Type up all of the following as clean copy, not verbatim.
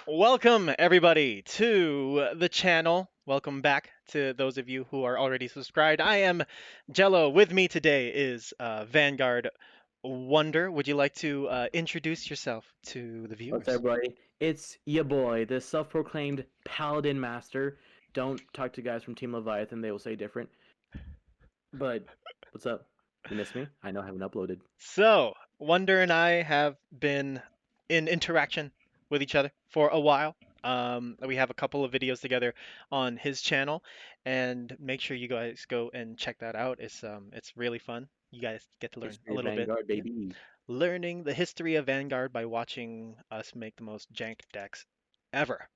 Welcome, everybody, to the channel. Welcome back to those of you who are already subscribed. I am Jello. With me today is Vanguard Wonder. Would you like to introduce yourself to the What's viewers? up, everybody? It's ya boy, the self-proclaimed Paladin Master. Don't talk to guys from Team Leviathan; they will say different. But what's up? You miss me? I know I haven't uploaded. So, Wonder and I have been in interaction with each other for a while. We have a couple of videos together on his channel, and make sure you guys go and check that out. It's really fun. You guys get to learn a History of little bit. Vanguard, Yeah. baby. Learning the history of Vanguard by watching us make the most jank decks ever.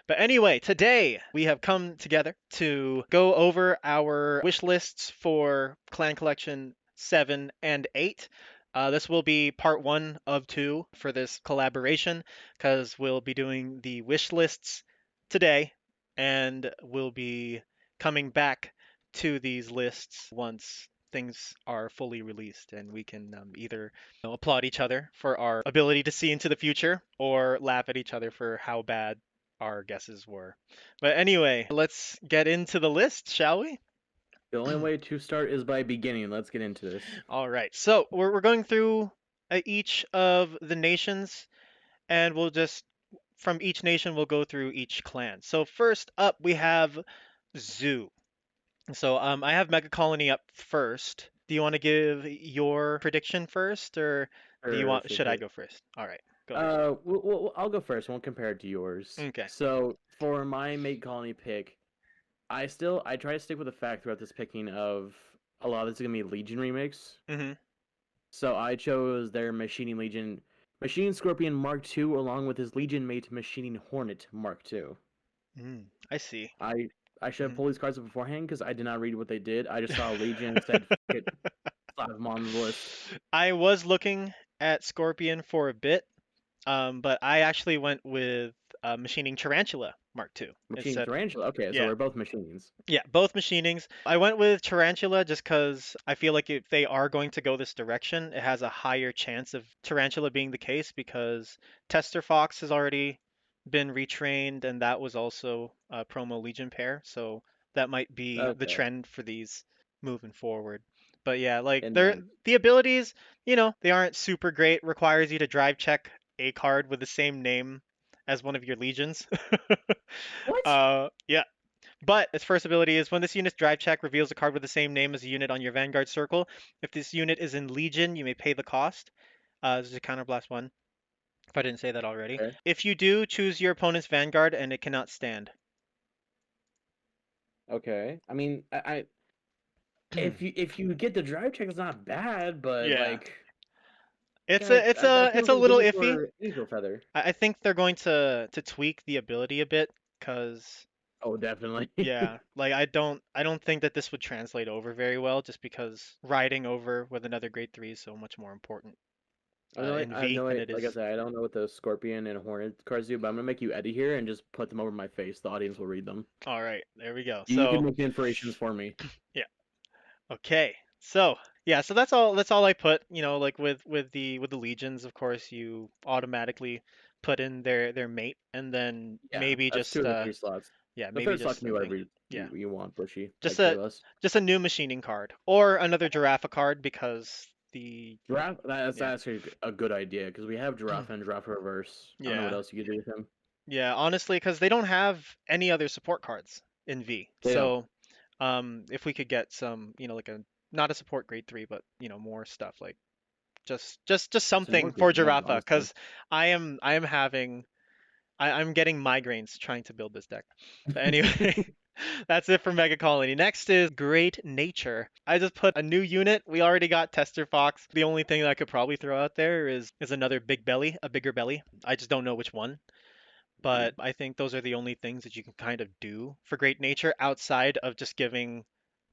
But anyway, today we have come together to go over our wish lists for Clan Collection 7 and 8. This will be part one of two for this collaboration because we'll be doing the wish lists today and we'll be coming back to these lists once things are fully released and we can either applaud each other for our ability to see into the future or laugh at each other for how bad our guesses were. But anyway, let's get into the list, shall we? The only way to start is by beginning. Let's get into this. All right. So we're going through each of the nations, and we'll just from each nation we'll go through each clan. So first up we have Zoo. So I have Mega Colony up first. Do you want to give your prediction first, or do you Sure, want? sure, Should I sure. go first? All right, go ahead. I'll go first. Won't compare it to yours. Okay. So for my mate colony pick, I try to stick with the fact throughout this picking of a lot of this is gonna be Legion remix. Mm-hmm. So I chose their Machining Legion, Machining Scorpion Mark II, along with his Legion mate Machining Hornet Mark II. I see. I I should have Mhm. pulled these cards up beforehand because I did not read what they did. I just saw Legion and said, "Fuck it, slap them on the list." I was looking at Scorpion for a bit, but I actually went with Machining Tarantula Mark II Machining instead. Tarantula. Okay, so Yeah, we're both machinings. yeah, both machinings. I went with Tarantula just because I feel like if they are going to go this direction, it has a higher chance of Tarantula being the case because Tester Fox has already been retrained, and that was also a promo Legion pair, so that might be the Okay, trend for these moving forward. But yeah, like and they're then the abilities, they aren't super great. Requires you to drive check a card with the same name as one of your legions. what? Yeah, but its first ability is when this unit's drive check reveals a card with the same name as a unit on your Vanguard circle. If this unit is in Legion, you may pay the cost. This is a counterblast one, if I didn't say that already. Okay, If you do, choose your opponent's Vanguard and it cannot stand. okay. I mean, I if you get the drive check, it's not bad, but Yeah. like, It's yeah, a it's that a it's feels a like little digging iffy. for angel feather. I think they're going to tweak the ability a bit because Oh, definitely. yeah, like I don't think that this would translate over very well just because riding over with another grade 3 is so much more important in I have V no than idea. it Like I is. said, I don't know what the Scorpion and Hornet cards do, but I'm gonna make you Eddie here and just put them over my face. The audience will read them. All right, there we go. You can So make the inspirations for me. yeah. Okay. So, yeah, so that's all I put, like with the legions, of course, you automatically put in their mate and then Yeah, maybe that's two just of the three slots. yeah, The maybe third slot just can a be thing. whatever you, Yeah. you want, Bushy. I Just care a less. just a new machining card or another Giraffe card because the Giraffe, that's yeah. actually a good idea because we have Giraffe and Giraffe Reverse. I don't know what Yeah. else you could do with him. Yeah, honestly, because they don't have any other support cards in V. They don't. So, if we could get some, like a not a support grade 3, but more stuff like just Some more something good for ones, Giraffa honestly. because I'm getting migraines trying to build this deck. But anyway, that's it for Mega Colony. Next is Great Nature. I just put a new unit. We already got Tester Fox. The only thing that I could probably throw out there is another big belly, a bigger belly. I just don't know which one. But I think those are the only things that you can kind of do for Great Nature outside of just giving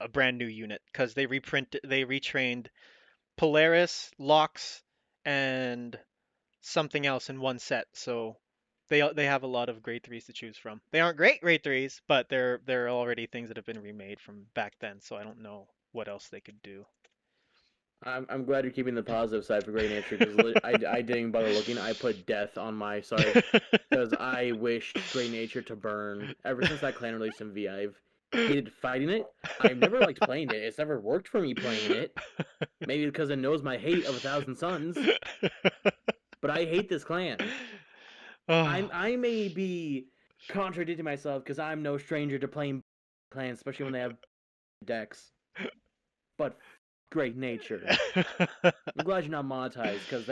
a brand new unit because they retrained Polaris, Lox, and something else in one set. So they have a lot of grade threes to choose from. They aren't great grade threes, but they're already things that have been remade from back then. So I don't know what else they could do. I'm glad you're keeping the positive side for Great Nature because I didn't bother looking. I put death on my side because I wished Great Nature to burn. Ever since that clan released in V, I've hated fighting it. I've never liked playing it. It's never worked for me playing it. Maybe because it knows my hate of 1,000 Suns. But I hate this clan. Oh. I may be contradicting myself because I'm no stranger to playing clans, especially when they have decks. But Great Nature. I'm glad you're not monetized because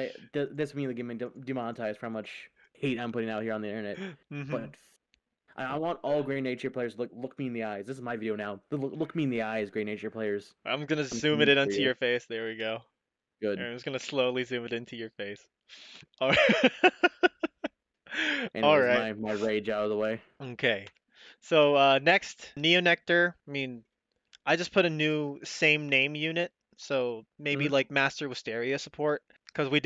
this immediately get me demonetized for how much hate I'm putting out here on the internet. Hmm. But I want all Great Nature players to look me in the eyes. This is my video now. Look me in the eyes, Great Nature players. I'm gonna I'm zoom it coming in for onto you. your face. There we go. Good. I'm just gonna slowly zoom it into your face. All right. All Anyways, right. my rage out of the way. Okay. So next, Neonectar. I mean, I just put a new same name unit. So maybe Hmm. like Master Wisteria support. Because we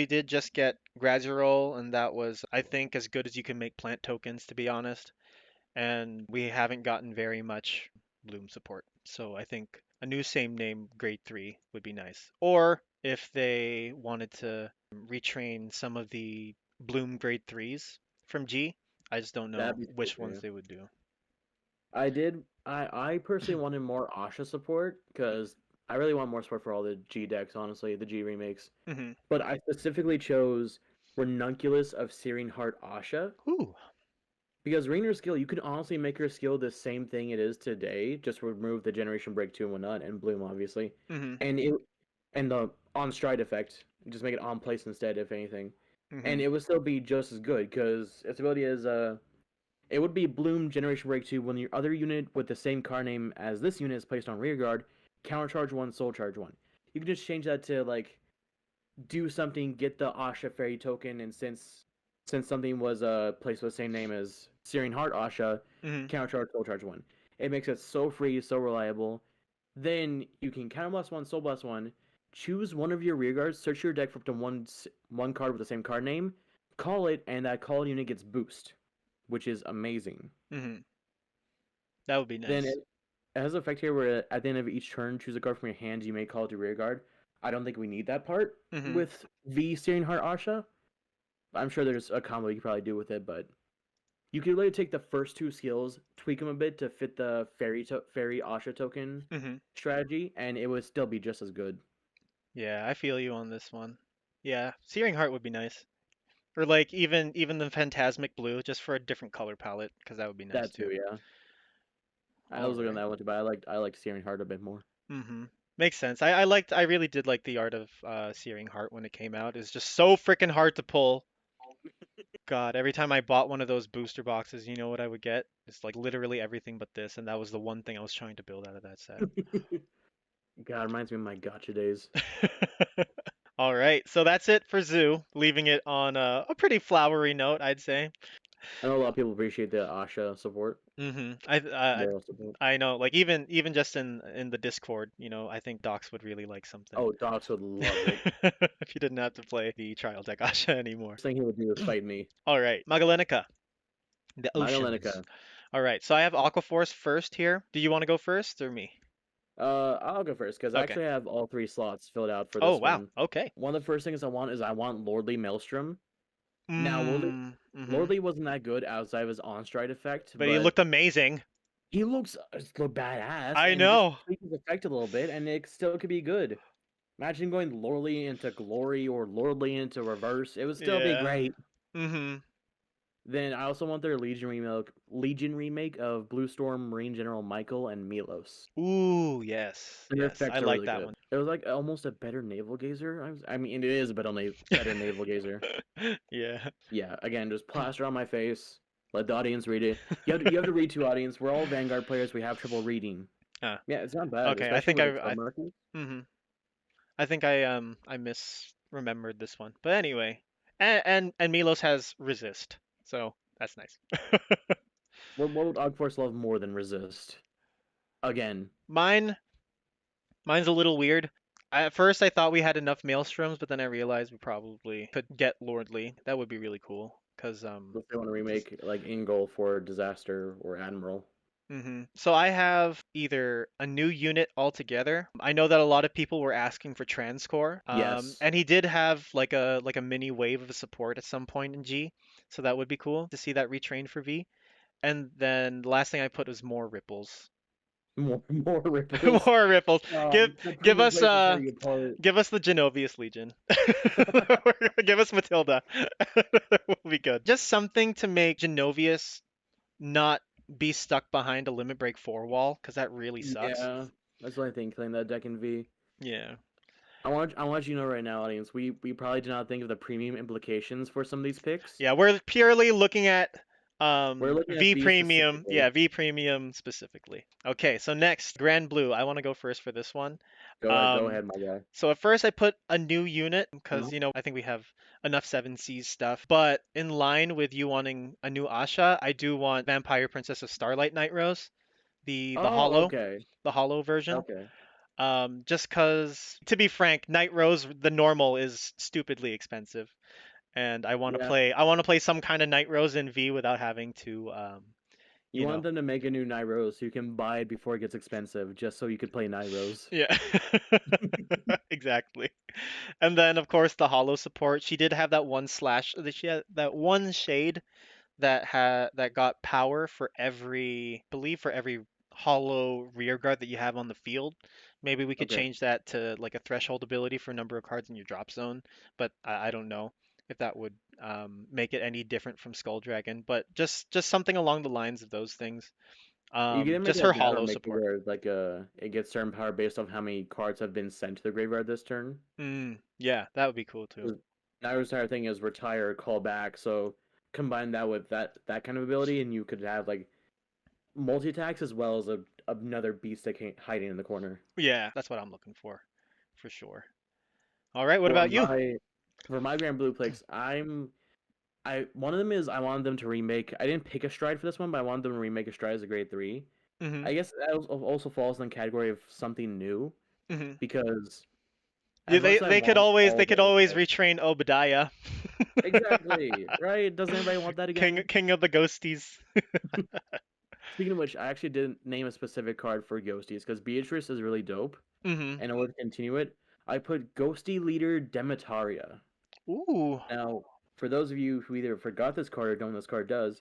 did just get Gradual, and that was I think as good as you can make plant tokens, to be honest. And we haven't gotten very much Bloom support. So I think a new same name grade 3 would be nice. Or if they wanted to retrain some of the Bloom grade 3s from G, I just don't That'd know be cool which for ones you. they would do. I personally wanted more Asha support because I really want more support for all the G decks, honestly, the G remakes. Hmm. But I specifically chose Ranunculus of Searing Heart Asha Ooh. because Rainer's skill, you could honestly make her skill the same thing it is today, just remove the Generation Break 2 and whatnot, and Bloom, obviously. Hmm. And it and the on stride effect, just make it on place instead, if anything. Hmm. And it would still be just as good because its ability is it would be Bloom Generation Break 2 when your other unit with the same card name as this unit is placed on rear guard, countercharge 1, soul charge 1. You can just change that to like do something, get the Asha Fairy token, and since something was placed with the same name as Searing Heart Asha, Hmm. countercharge soul charge 1. It makes it so free, so reliable. Then you can counter blast 1, soul blast 1, choose one of your rear guards, search your deck for up to one card with the same card name, call it, and that call unit gets boost, which is amazing. Hmm. That would be Then nice. it has an effect here where at the end of each turn, choose a card from your hand you may call to rear guard. I don't think we need that part Hmm. with V Steering Heart Asha. I'm sure there's a combo you could probably do with it, but you could literally take the first two skills, tweak them a bit to fit the fairy Asha token Hmm. strategy, and it would still be just as good. Yeah, I feel you on this one. Yeah, Searing Heart would be nice. Or like even the Phantasmic Blue, just for a different color palette, because that would be nice That too. too, yeah. I All was looking at right. that one too, but I liked Steering Heart a bit more. Mm-hmm. Makes sense. I really did like the art of Searing Heart when it came out. It's just so freaking hard to pull. God, every time I bought one of those booster boxes, you know what I would get? It's like literally everything but this, and that was the one thing I was trying to build out of that set. God, reminds me of my gotcha days. All right, so that's it for Zoo, leaving it on a pretty flowery note, I'd say. I know a lot of people appreciate the Asha support, Mm-hmm. I barrel support. I know, like even just in the Discord, I think Docs would really like something. Oh, Docs would love it. If you didn't have to play the trial deck Asha anymore. First thing he would do is fight me. All right, Magalenica, the oceans. Magalenica. All right, so I have Aquaforce first here. Do you want to go first or me? I'll go first because I Okay. actually have all three slots filled out for Oh this wow. one. Okay. One of the first things I want Lordly Maelstrom. Now, Mm-hmm. Lordly wasn't that good outside of his on-stride effect, But he but looked amazing. he looks badass, I and just know. tweak his effect a little bit, and it still could be good. Imagine going Lordly into Glory or Lordly into Reverse. It would still be Yeah. great. Mm-hmm. Then I also want their Legion remake of Blue Storm Marine General Michael and Milos. Ooh, yes. Their Yes. I effects are like really that good. one. It was like almost a better naval gazer. I mean, it is a better naval gazer. Yeah. Yeah, again, just plaster on my face. Let the audience read it. You have to read to audience. We're all Vanguard players. We have trouble reading. Ah, Yeah, it's not bad, okay. I especially think with I like I submarkers. mhm. I think I misremembered this one. But anyway, and Milos has resist. So, that's nice. What would Ogforce love more than resist? Again, Mine Mine's a little weird. At first I thought we had enough Maelstroms, but then I realized we probably could get Lordly. That would be really cool. Cause if they want to just remake like in goal for Disaster or Admiral. So I have either a new unit altogether. I know that a lot of people were asking for TransCore, Yes. and he did have like a mini wave of support at some point in G, so that would be cool to see that retrained for V. And then the last thing I put was more ripples. More ripples. More ripples. Give The give perfect us place to tear you apart. give us the Genovius Legion. Give us Matilda. We'll be good. Just something to make Genovius not be stuck behind a limit break 4 wall, because that really sucks. Yeah, that's what I think. Killing that deck in V. Yeah. I want you to know right now, audience. We probably did not think of the premium implications for some of these picks. Yeah, we're purely looking at We're looking at V V premium. Yeah, specifically. V premium specifically. Okay, so next, Grand Blue. I want to go first for this one. Go Um, ahead, my guy. so at first I put a new unit because, Mhm. I think we have enough 7Cs stuff. But in line with you wanting a new Asha, I do want Vampire Princess of Starlight Night Rose, the Oh, hollow, okay, the hollow version. okay. Just because, to be frank, Night Rose, the normal, is stupidly expensive, and Yeah, I want to play some kind of Night Rose in V without having to, you you want know, them to make a new Nairos so you can buy it before it gets expensive, just so you could play Nairos. yeah, exactly. And then of course the hollow support. She did have that one slash. She had that one shade that got power for for every hollow rear guard that you have on the field. Maybe we could Okay. change that to like a threshold ability for number of cards in your drop zone, but I don't know if that would make it any different from Skull Dragon. But just something along the lines of those things. You can either make Just it her like that or hollow make it support. where like it gets certain power based off how many cards have been sent to the graveyard this turn. Yeah, that would be cool too. 'Cause Nairo's entire thing is retire, call back, so combine that with that kind of ability, and you could have like multi attacks as well as another beast that can hiding in the corner. Yeah, that's what I'm looking for sure. All right, what For about you? my for my Grand Blue Plagues, I one of them is I wanted them to remake. I didn't pick a stride for this one, but I wanted them to remake a stride as a grade 3. hmm I guess that also falls in the category of something new hmm because Yeah, as much as I they could want always all the like, retrain Obadiah, exactly right, doesn't anybody want that again? king of the ghosties. Speaking of which, I actually didn't name a specific card for Ghosties because Beatrice is really dope, hmm and in order to continue it, I put Ghosty Leader Demetaria. Ooh. Now, for those of you who either forgot this card or don't know what this card does,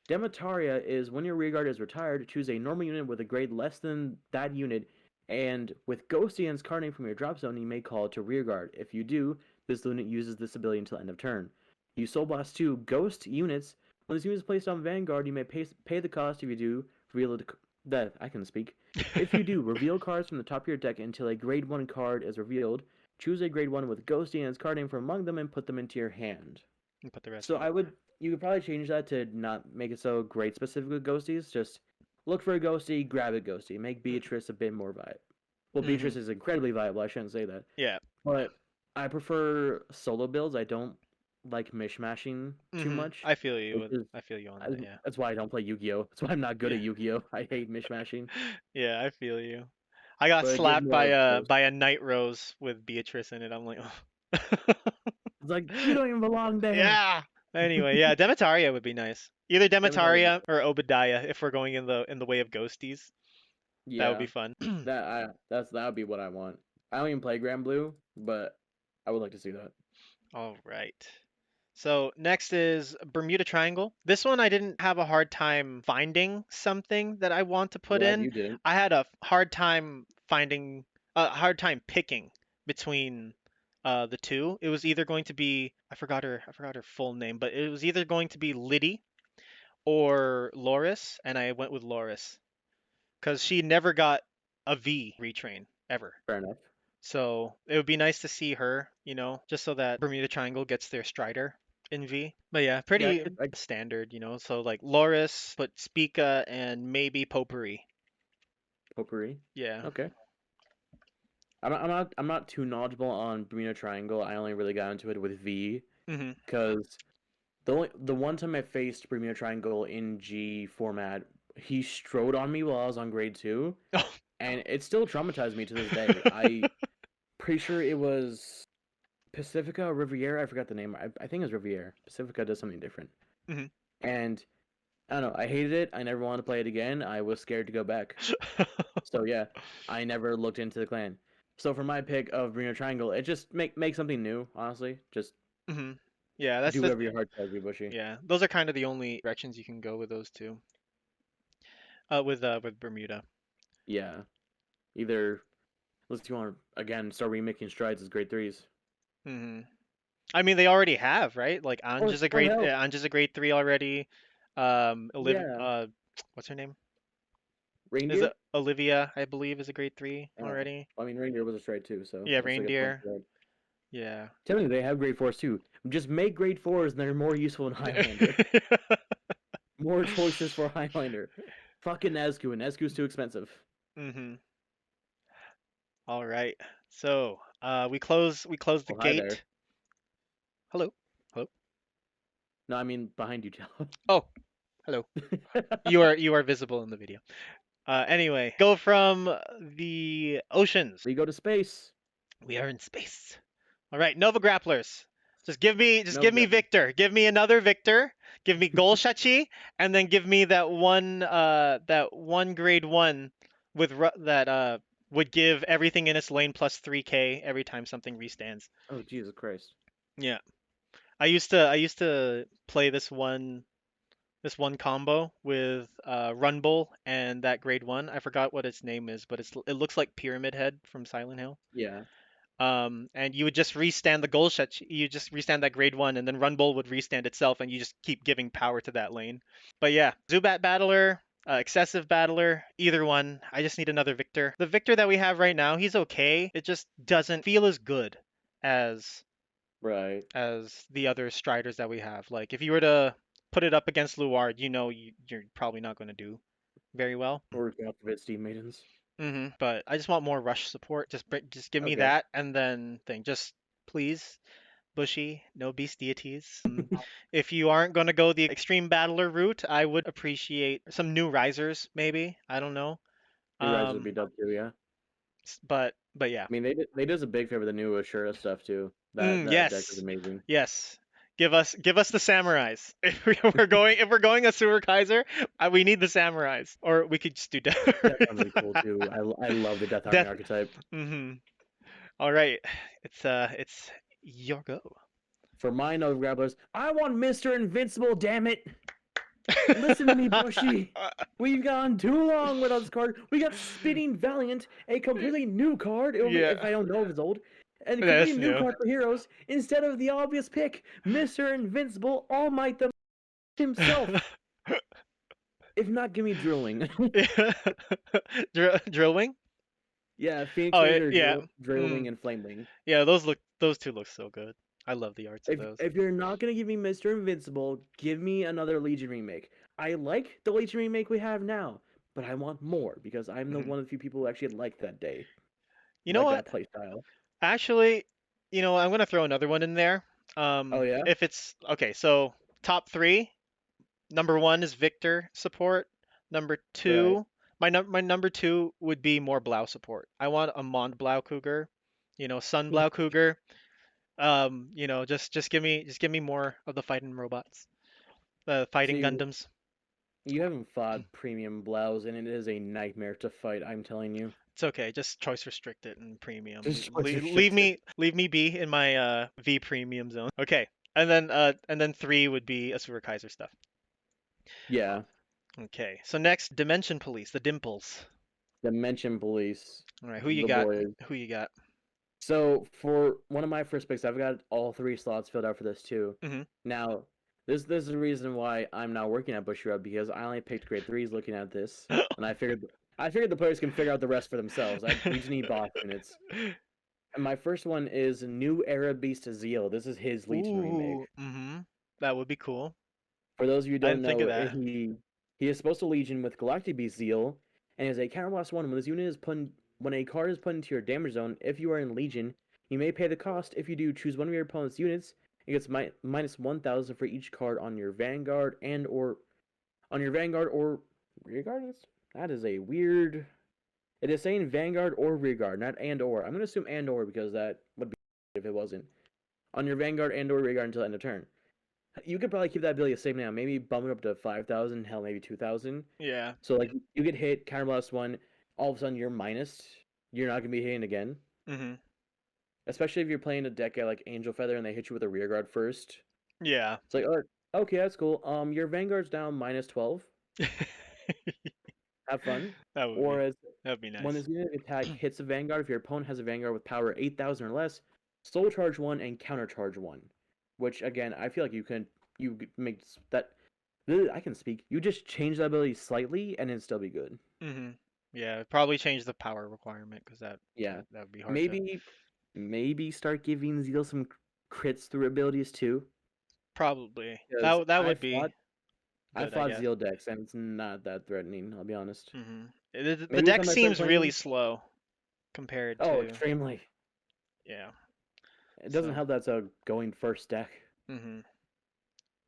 Demetaria is when your rearguard is retired, choose a normal unit with a grade less than that unit, and with Ghosty and its card name from your drop zone, you may call it to rearguard. If you do, this unit uses this ability until end of turn. You Soul Blast 2 Ghost units. When this unit is placed on Vanguard, you may pay the cost. If you do, reveal that I can speak. If you do, reveal cards from the top of your deck until a grade 1 card is revealed. Choose a grade 1 with Ghosty and its card name from among them and put them into your hand. And put the rest So in. you could probably change that to not make it so grade specific with ghosties. Just look for a ghosty, grab a ghosty. Make Beatrice a bit more viable. Well, hmm Beatrice is incredibly viable. I shouldn't say that, Yeah. but I prefer solo builds. I don't like mishmashing too much, I feel you. which is I feel you on that. Yeah. that's why I don't play Yu-Gi-Oh. That's why I'm not good Yeah. at Yu-Gi-Oh. I hate mishmashing, Yeah, I feel you. I got but a good slapped more close. by a night rose with Beatrice in it. I'm like, oh. It's like you don't even belong there. Yeah. Anyway, yeah, Demetaria would be nice. Either Demetaria would be Demetaria or Obadiah if we're going in the way of ghosties. That would be yeah. fun. That would be what I want. I don't even play Grand Blue, but I would like to see that. All right. So next is Bermuda Triangle. This one I didn't have a hard time finding something that I want to put Glad in. you didn't. I had a hard time finding a hard time picking between the two. It was either going to be I forgot her full name, but it was either going to be Liddy or Loris, and I went with Loris because she never got a V retrain ever. Fair enough. So it would be nice to see her, just so that Bermuda Triangle gets their Strider in V. But yeah, Yeah, pretty standard, So like Loris, but Spica, and maybe Potpourri. potpourri. Yeah. Okay. I'm not too knowledgeable on Bermuda Triangle. I only really got into it with V hmm because the one time I faced Bermuda Triangle in G format, he strode on me while I was on grade 2, and it still traumatized me to this day. I pretty sure it was Pacifica or Riviera. I forgot the name. I think it was Riviera. Pacifica does something different. hmm And I don't know. I hated it. I never wanted to play it again. I was scared to go back. So yeah, I never looked into the clan. So for my pick of Bermuda Triangle, it just make something new. Honestly, just hmm Yeah, do that's whatever your heart tells you, Bushy. yeah. Those are kind of the only directions you can go with those two. With Bermuda. Yeah, either unless you want to again start remaking strides as grade threes. hmm I mean, they already have, right? Like Oh hell, Ange is a grade 3 already. Olivia, yeah, what's her name? Is it reindeer. Olivia? I believe is a grade 3 Oh, already. I mean reindeer was a stride too, so Yeah, that's a good point. reindeer. Yeah. Tell me they have grade fours too. Just make grade fours and they're more useful in Highlander. More choices for Highlander. Fucking Nezcu, and Nezcu's too expensive. hmm All right. So, we close the Oh, hi there. gate. Hello. Hello. No, I mean behind you, Jello. Oh, hello. You are visible in the video. Anyway, go from the oceans. We go to space. We are in space. All right, Nova Grapplers. Just No, give me Victor. Give me another Victor. Give me Golshachi, and then give me that one grade one that would give everything in its lane plus 3k every time something restands. oh Jesus Christ. Yeah. I used to play this one combo with Runbull and that grade one. I forgot what its name is, but it looks like Pyramid Head from Silent Hill. Yeah. And you would just restand the goal shot. You just restand that grade one, and then Runbull would restand itself, and you just keep giving power to that lane. But yeah, Zubat Battler, Excessive Battler, either one. I just need another Victor. The Victor that we have right now, he's okay. It just doesn't feel as good as Right. the other Striders that we have. Like if you were to put it up against Luard, you're probably not going to do very well. Or Galactivate Steam Maidens. But I just want more rush support. Just give me Okay. that, and then thing. Just please, Bushy, no beast deities. If you aren't going to go the extreme battler route, I would appreciate some new risers, maybe. I don't know. New Rise would Um, be dub too, yeah. but yeah. I mean they does a big favor the new Ashura stuff too. That deck is Yes, amazing. yes. Give us the samurais. If we're going a sewer Kaiser, we need the samurais, or we could just do death Death Army. Army cool too. I love the Death Army Death. archetype. hmm All right, it's your go. For my no grabblers, I want Mr. Invincible, damn it! Listen to me, Bushy. We've gone too long without this card. We got Spinning Valiant, a completely new card. If Yeah, I don't know if it's old, and a that's completely new new. card for heroes instead of the obvious pick, Mr. Invincible, All Might the himself. If not, give me Drilling. Drill wing? Yeah, Phoenix Oh Ranger, yeah. Drilling, Mm. and Flamewing. Yeah, those two look so good. I love the arts of those. If you're not gonna give me Mr. Invincible, give me another Legion remake. I like the Legion remake we have now, but I want more because I'm the Mhm. one of the few people who actually like that day, You know like what? that play style. Actually, I'm gonna throw another one in there. Oh yeah, If it's okay, so top three. Number one is Victor support. Number right. two, my number two would be more Blau support. I want a Mond Blau Cougar, Sun Blau Cougar. Just give me more of the fighting robots, the fighting See, Gundams. you haven't fought Premium Blouse, and it is a nightmare to fight. I'm telling you. It's okay, just choice restricted and premium. Just choice restricted. Leave me be in my V premium zone. Okay, and then three would be Asura Kaiser stuff. Yeah, Okay, so next Dimension Police, the Dimples. Dimension Police, All right, who you the got? boys. Who you got? So for one of my first picks, I've got all three slots filled out for this too. hmm Now, this is the reason why I'm now working at Bushyroad because I only picked grade threes looking at this, and I figured the players can figure out the rest for themselves. We just need boss units. And my first one is New Era Beast Zeal. This is his Legion remake. Ooh, that would be cool. For those of you who I don't didn't think of know, that. he is supposed to Legion with Galactic Beast Zeal, and is a counterblast one. When a card is put into your damage zone, if you are in Legion, you may pay the cost. If you do, choose one of your opponent's units. It gets minus 1,000 for each card on your Vanguard or Rearguard. That is a weird. It is saying Vanguard or Rearguard, not and or. I'm gonna assume and or because that would be if it wasn't on your Vanguard and or Rearguard until end of turn. You could probably keep that ability the same now. Maybe bump it up to 5,000. Hell, maybe 2,000. Yeah. So like you get hit, counterblast one. All of a sudden you're minus. You're not gonna be hitting again. Mm-hmm. Especially if you're playing a deck like Angel Feather and they hit you with a rear guard first. Yeah. It's like, oh, okay, that's cool. Your Vanguard's down -12. Have fun. That would be Or as that would be when nice. this unit attack hits a Vanguard, if your opponent has a Vanguard with power 8,000 or less, soul charge one and counter charge one. Which again, I feel like you make that. I can speak. You just change that ability slightly and it'd still be good. Mm-hmm. Yeah, probably change the power requirement because Yeah, that would be hard to. maybe start giving Zeal some crits through abilities too. Probably. Because That would be I good, I fought guess. Zeal decks and it's not that threatening. I'll be honest. Mm-hmm. The Maybe deck time I start seems really playing. slow compared Oh, to extremely. yeah. It doesn't So. help that's a going first deck. Mm-hmm.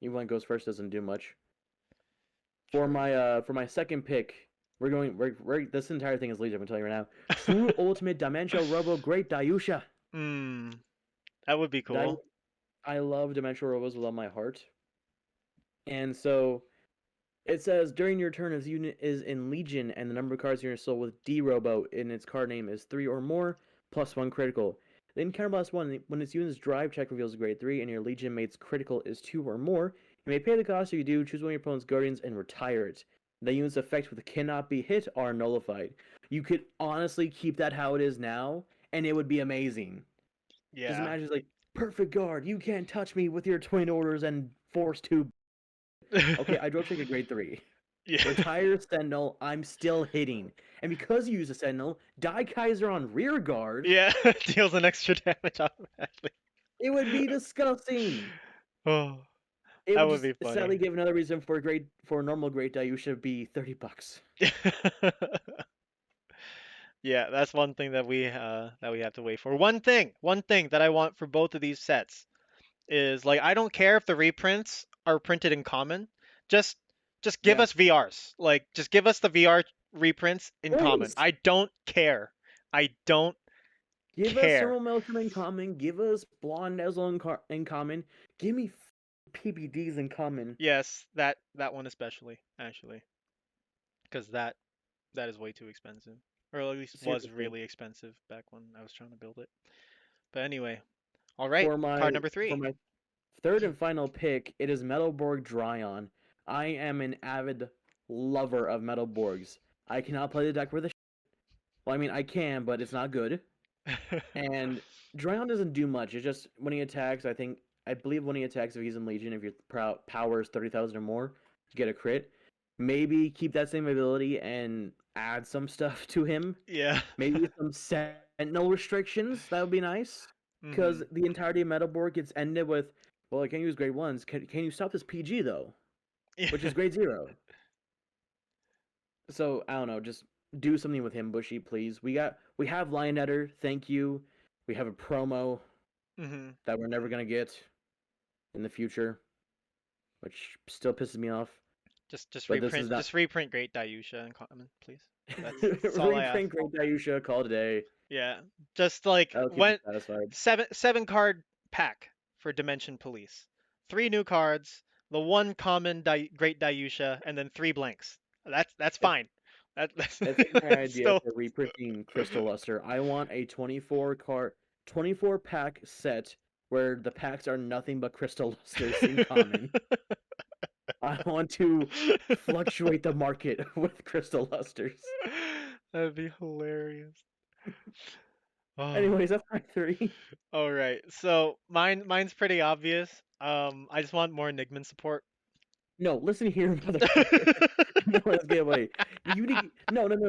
Even when it goes first, doesn't do much. True. For my second pick, we're this entire thing is Legion. I'm telling you right now. True Ultimate Dimensional Robo Great Dayusha. Mm. That would be Di- cool. I love Dimensional Robos with all my heart. And so it says during your turn, if the unit is in Legion and the number of cards in your soul with D Robo in its card name is 3 or more, +1 critical. Then counterblast 1, when its unit's drive check reveals a grade 3 and your Legion mate's critical is 2 or more, you may pay the cost. If you do, choose one of your opponent's guardians and retire it. The unit's effects with cannot be hit are nullified. You could honestly keep that how it is now, and it would be amazing. Just Yeah. imagine, like, perfect guard, you can't touch me with your twin orders and force 2. Okay, I drove check a grade 3. Yeah. Retire Sentinel, I'm still hitting. And because you use a Sentinel, Die Kaiser on rear guard, Yeah. Deals an extra damage automatically. it would be disgusting. Oh, It that would would just be funny. sadly give another reason for normal Great Dayusha be $30. Yeah, that's one thing that we have to wait for. One thing that I want for both of these sets is like I don't care if the reprints are printed in common. Just just give Yeah. us VRs. Like just give us the VR reprints in common. Please I don't care. I don't give us care. Thermal Meltrum in common. Give us Blonde Dazzle in common. Give me PBDs in common. Yes, that one especially, actually, because that is way too expensive, or at least was Seriously. really expensive back when I was trying to build it. But anyway, all right, For card my number for three. my third and final pick, it is Metal Borg Dryon. I am an avid lover of Metal Borgs. I cannot play the deck with a. Well, I mean, I can, but it's not good. And Dryon doesn't do much. It's just when he attacks, I believe when he attacks, if he's in Legion, if your power is 30,000 or more, you get a crit. Maybe keep that same ability and add some stuff to him. Yeah. Maybe some Sentinel restrictions. That would be nice. Because Mhm. the entirety of Metalborg gets ended with, well, I can't use grade 1s. Can you stop this PG, though? Yeah. Which is grade 0. So, I don't know. Just do something with him, Bushy, please. We have Lionetter. Thank you. We have a promo Mhm. that we're never going to get in the future, which still pisses me off. But this is not. Just reprint Great Dayusha in common, please. That's all I ask. Reprint Great Dayusha, call today. Yeah. Just like That'll keep me when satisfied. seven card pack for Dimension Police. 3 new cards, the one common Great Dayusha, and then 3 blanks. That's fine. That's I think my that's idea still for reprinting Crystal Luster, I want a 24 pack set where the packs are nothing but Crystal Lusters in common. I want to fluctuate the market with Crystal Lusters. That'd be hilarious. Oh. Anyways, that's my 3. All right. So mine's pretty obvious. I just want more Enigma support. No, listen here, motherfucker. No, let's get away. You need no. Give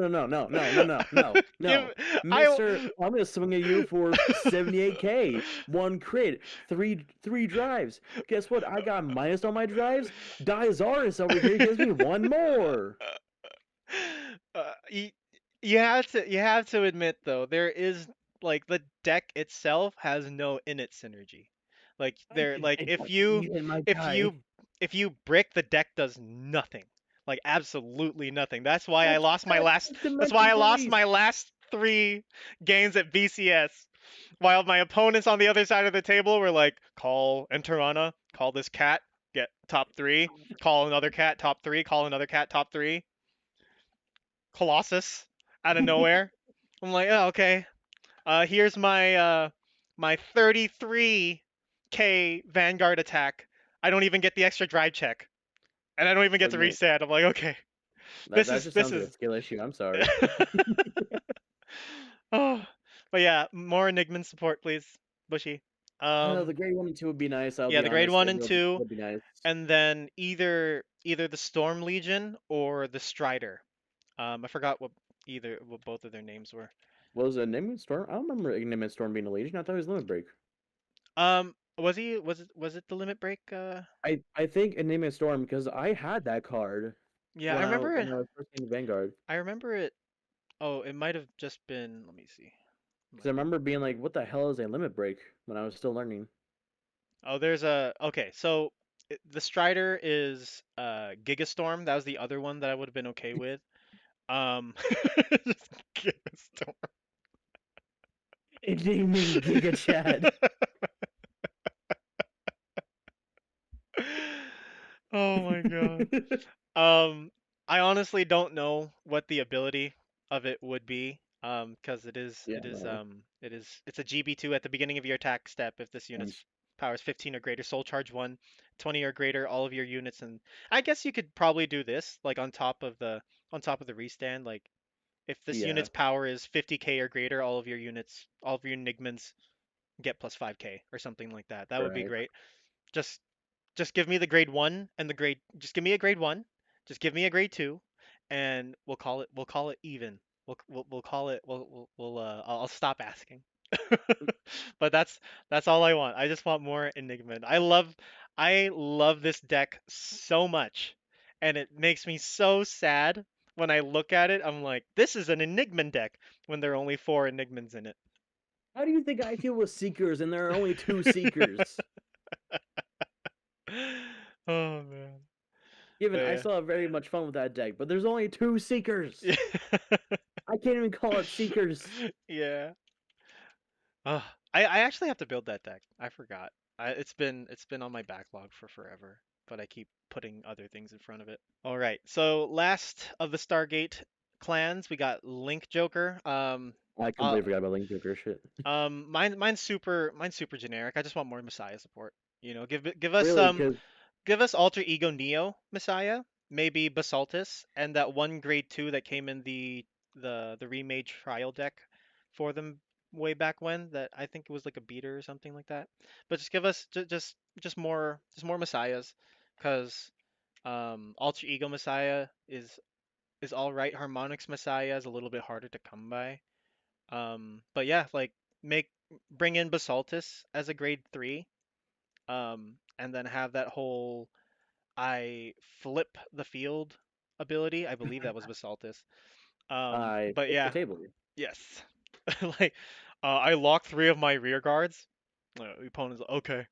I Mister, I'm gonna swing at you for 78k, 1 crit, three drives. Guess what? I got minus on my drives. Diosaurus over here gives me 1 more. you, you have to admit though there is like the deck itself has no init synergy. Like there like I don't need it, my if guy. you if you brick the deck does nothing. Like absolutely nothing. That's why I That's lost my that's last that's why Dimension I lost Police. my last 3 games at BCS. While my opponents on the other side of the table were like, call Enterana, call this cat, get top 3, call another cat, top 3, call another cat, top 3. Colossus out of nowhere. I'm like, oh, okay. Here's my 33k Vanguard attack. I don't even get the extra drive check, and I don't even get Like, to man, reset. I'm like, okay, that just this sounds like a is. skill issue. I'm sorry. Oh, but yeah, more Enigma support, please, Bushy. The grade 1 and 2 would be nice. I'll Yeah, be the grade honest. one It and will two, would be nice. and then either the Storm Legion or the Strider. I forgot what both of their names were. What was it, Enigma Storm? I don't remember Enigma Storm being a Legion. I thought it was Limit Break. Was it the Limit Break? I think Enigma Storm because I had that card Yeah, I remember it. when I was first in Vanguard. I remember it. Oh, it might have just been. Let me see. Because I remember being like, "What the hell is a Limit Break?" when I was still learning. Oh, there's a. Okay, so the Strider is Gigastorm. That was the other one that I would have been okay with. Just Gigastorm. Enigma Giga Chad. Oh my god. Um, I honestly don't know what the ability of it would be. Because Yeah, no. it's a GB2 at the beginning of your attack step. If this unit's Nice. power is 15 or greater, soul charge 1, 20 or greater, all of your units. And I guess you could probably do this like on top of the restand. Like if this Yeah, unit's power is 50k or greater, all of your Enigmans get plus 5k or something like that. That would be right. great. Just just give me the grade 1 and the grade just give me a grade 1, just give me a grade 2, and we'll call it even. We'll call it I'll stop asking. But that's all I want. I just want more Enigma. I love this deck so much, and it makes me so sad when I look at it. I'm like, this is an Enigma deck when there are only 4 Enigmans in it. How do you think I feel with Seekers and there are only 2 Seekers? Oh man. Given I But still have very much fun with that deck, but there's only 2 Seekers. yeah. I can't even call it Seekers. Yeah. Ugh. I actually have to build that deck. I forgot. It's been on my backlog for forever, but I keep putting other things in front of it. All right. So last of the Stargate clans, we got Link Joker. I Uh, completely forgot about Link Joker shit. mine's super generic. I just want more Messiah support. Give us Really, because give us Alter Ego Neo Messiah, maybe Basaltus, and that one grade 2 that came in the remade trial deck for them way back when, that I think it was like a beater or something like that. But just give us just more Messiahs, because Alter Ego Messiah is all right. Harmonix Messiah is a little bit harder to come by. But yeah, like make bring in Basaltus as a grade 3, and then have that whole I flip the field ability. I believe that was Basaltus. I But flipped the yeah, table. yes. Like, I lock 3 of my rear guards. The opponent's like, okay.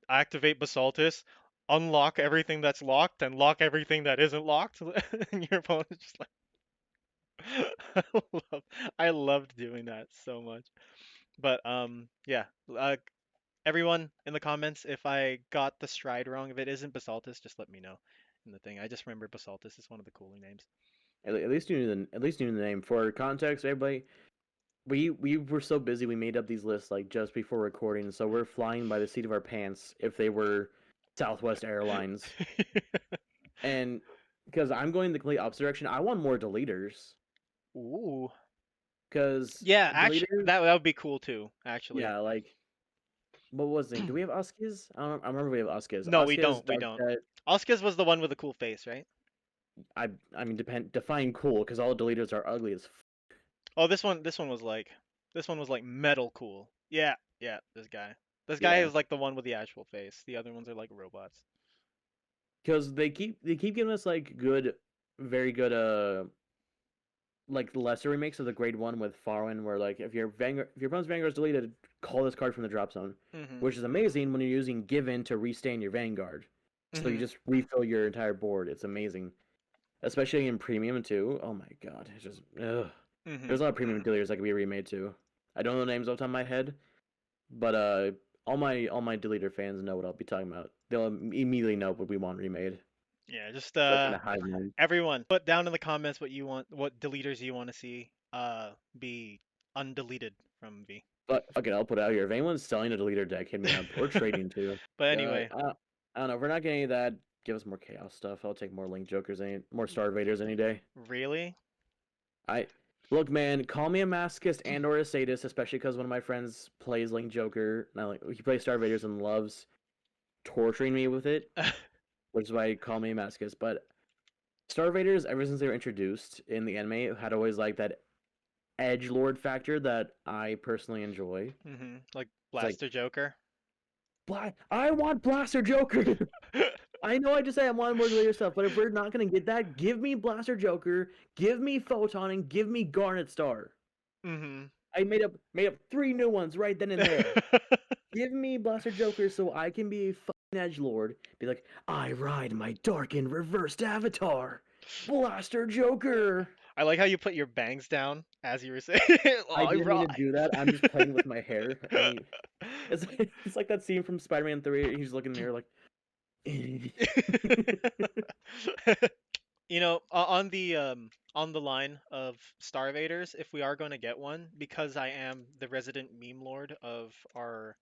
Activate Basaltus, unlock everything that's locked, and lock everything that isn't locked. And your opponent's just like, I love, I loved doing that so much. But yeah. Everyone in the comments, if I got the stride wrong, if it isn't Basaltus, just let me know in the thing. I just remember Basaltus is one of the cooler names. At least you knew the name. For context, everybody, we were so busy we made up these lists like just before recording, so we're flying by the seat of our pants if they were Southwest Airlines. And because I'm going the complete opposite direction, I want more deleters. Ooh. Because Yeah, actually, deleters, that would be cool too, actually. yeah, like what was it? Do we have Uskis? I remember we have Uskis. No, we Uskis, don't. We Dark don't. Jet. Oscars was the one with the cool face, right? I mean, define cool because all deleters are ugly as. Oh, this one was like metal cool. Yeah, yeah, this guy. This guy Yeah, is like the one with the actual face. The other ones are like robots. because they keep giving us like good, very good like lesser remakes of the grade 1 with Farwin, where like if your opponent's Vanguard is deleted, call this card from the drop zone, Mhm. which is amazing when you're using Given to restand your Vanguard. So you Mhm. just refill your entire board. It's amazing, especially in premium too. Oh my god, it's just ugh. There's Mhm. a lot of premium dealers that could be remade too. I don't know the names off the top of my head, but all my deleter fans know what I'll be talking about. They'll immediately know what we want remade. Yeah, just So I kind of hide mine. everyone put down in the comments what you want, what deleters you want to see be undeleted from V. But okay, I'll put it out here. If anyone's selling a deleter deck, hit me up. Or trading too. But Uh, anyway, I, I don't know. If we're not getting any of that, give us more chaos stuff. I'll take more Link Jokers, more Star Vaders any day. really? I look, man. Call me a masochist and or a sadist, especially because one of my friends plays Link Joker. Not like he plays Star Vaders and loves torturing me with it, which is why he call me a masochist. But Star Vaders, ever since they were introduced in the anime, had always like that edge lord factor that I personally enjoy. Like It's like, Blaster Joker. I want Blaster Joker. I know I just say I want more later stuff, but if we're not gonna get that, give me Blaster Joker, give me Photon, and give me Garnet Star. I made up 3 new ones right then and there. Give me Blaster Joker so I can be a fucking edgelord. Be like, I ride my darkened reversed avatar, Blaster Joker. I like how you put your bangs down as you were saying. I All didn't mean to right. do that. I'm just playing with my hair. It's like that scene from Spider-Man 3. He's looking in the mirror like. You know, on the line of Star Vaders, if we are going to get one, because I am the resident meme lord of our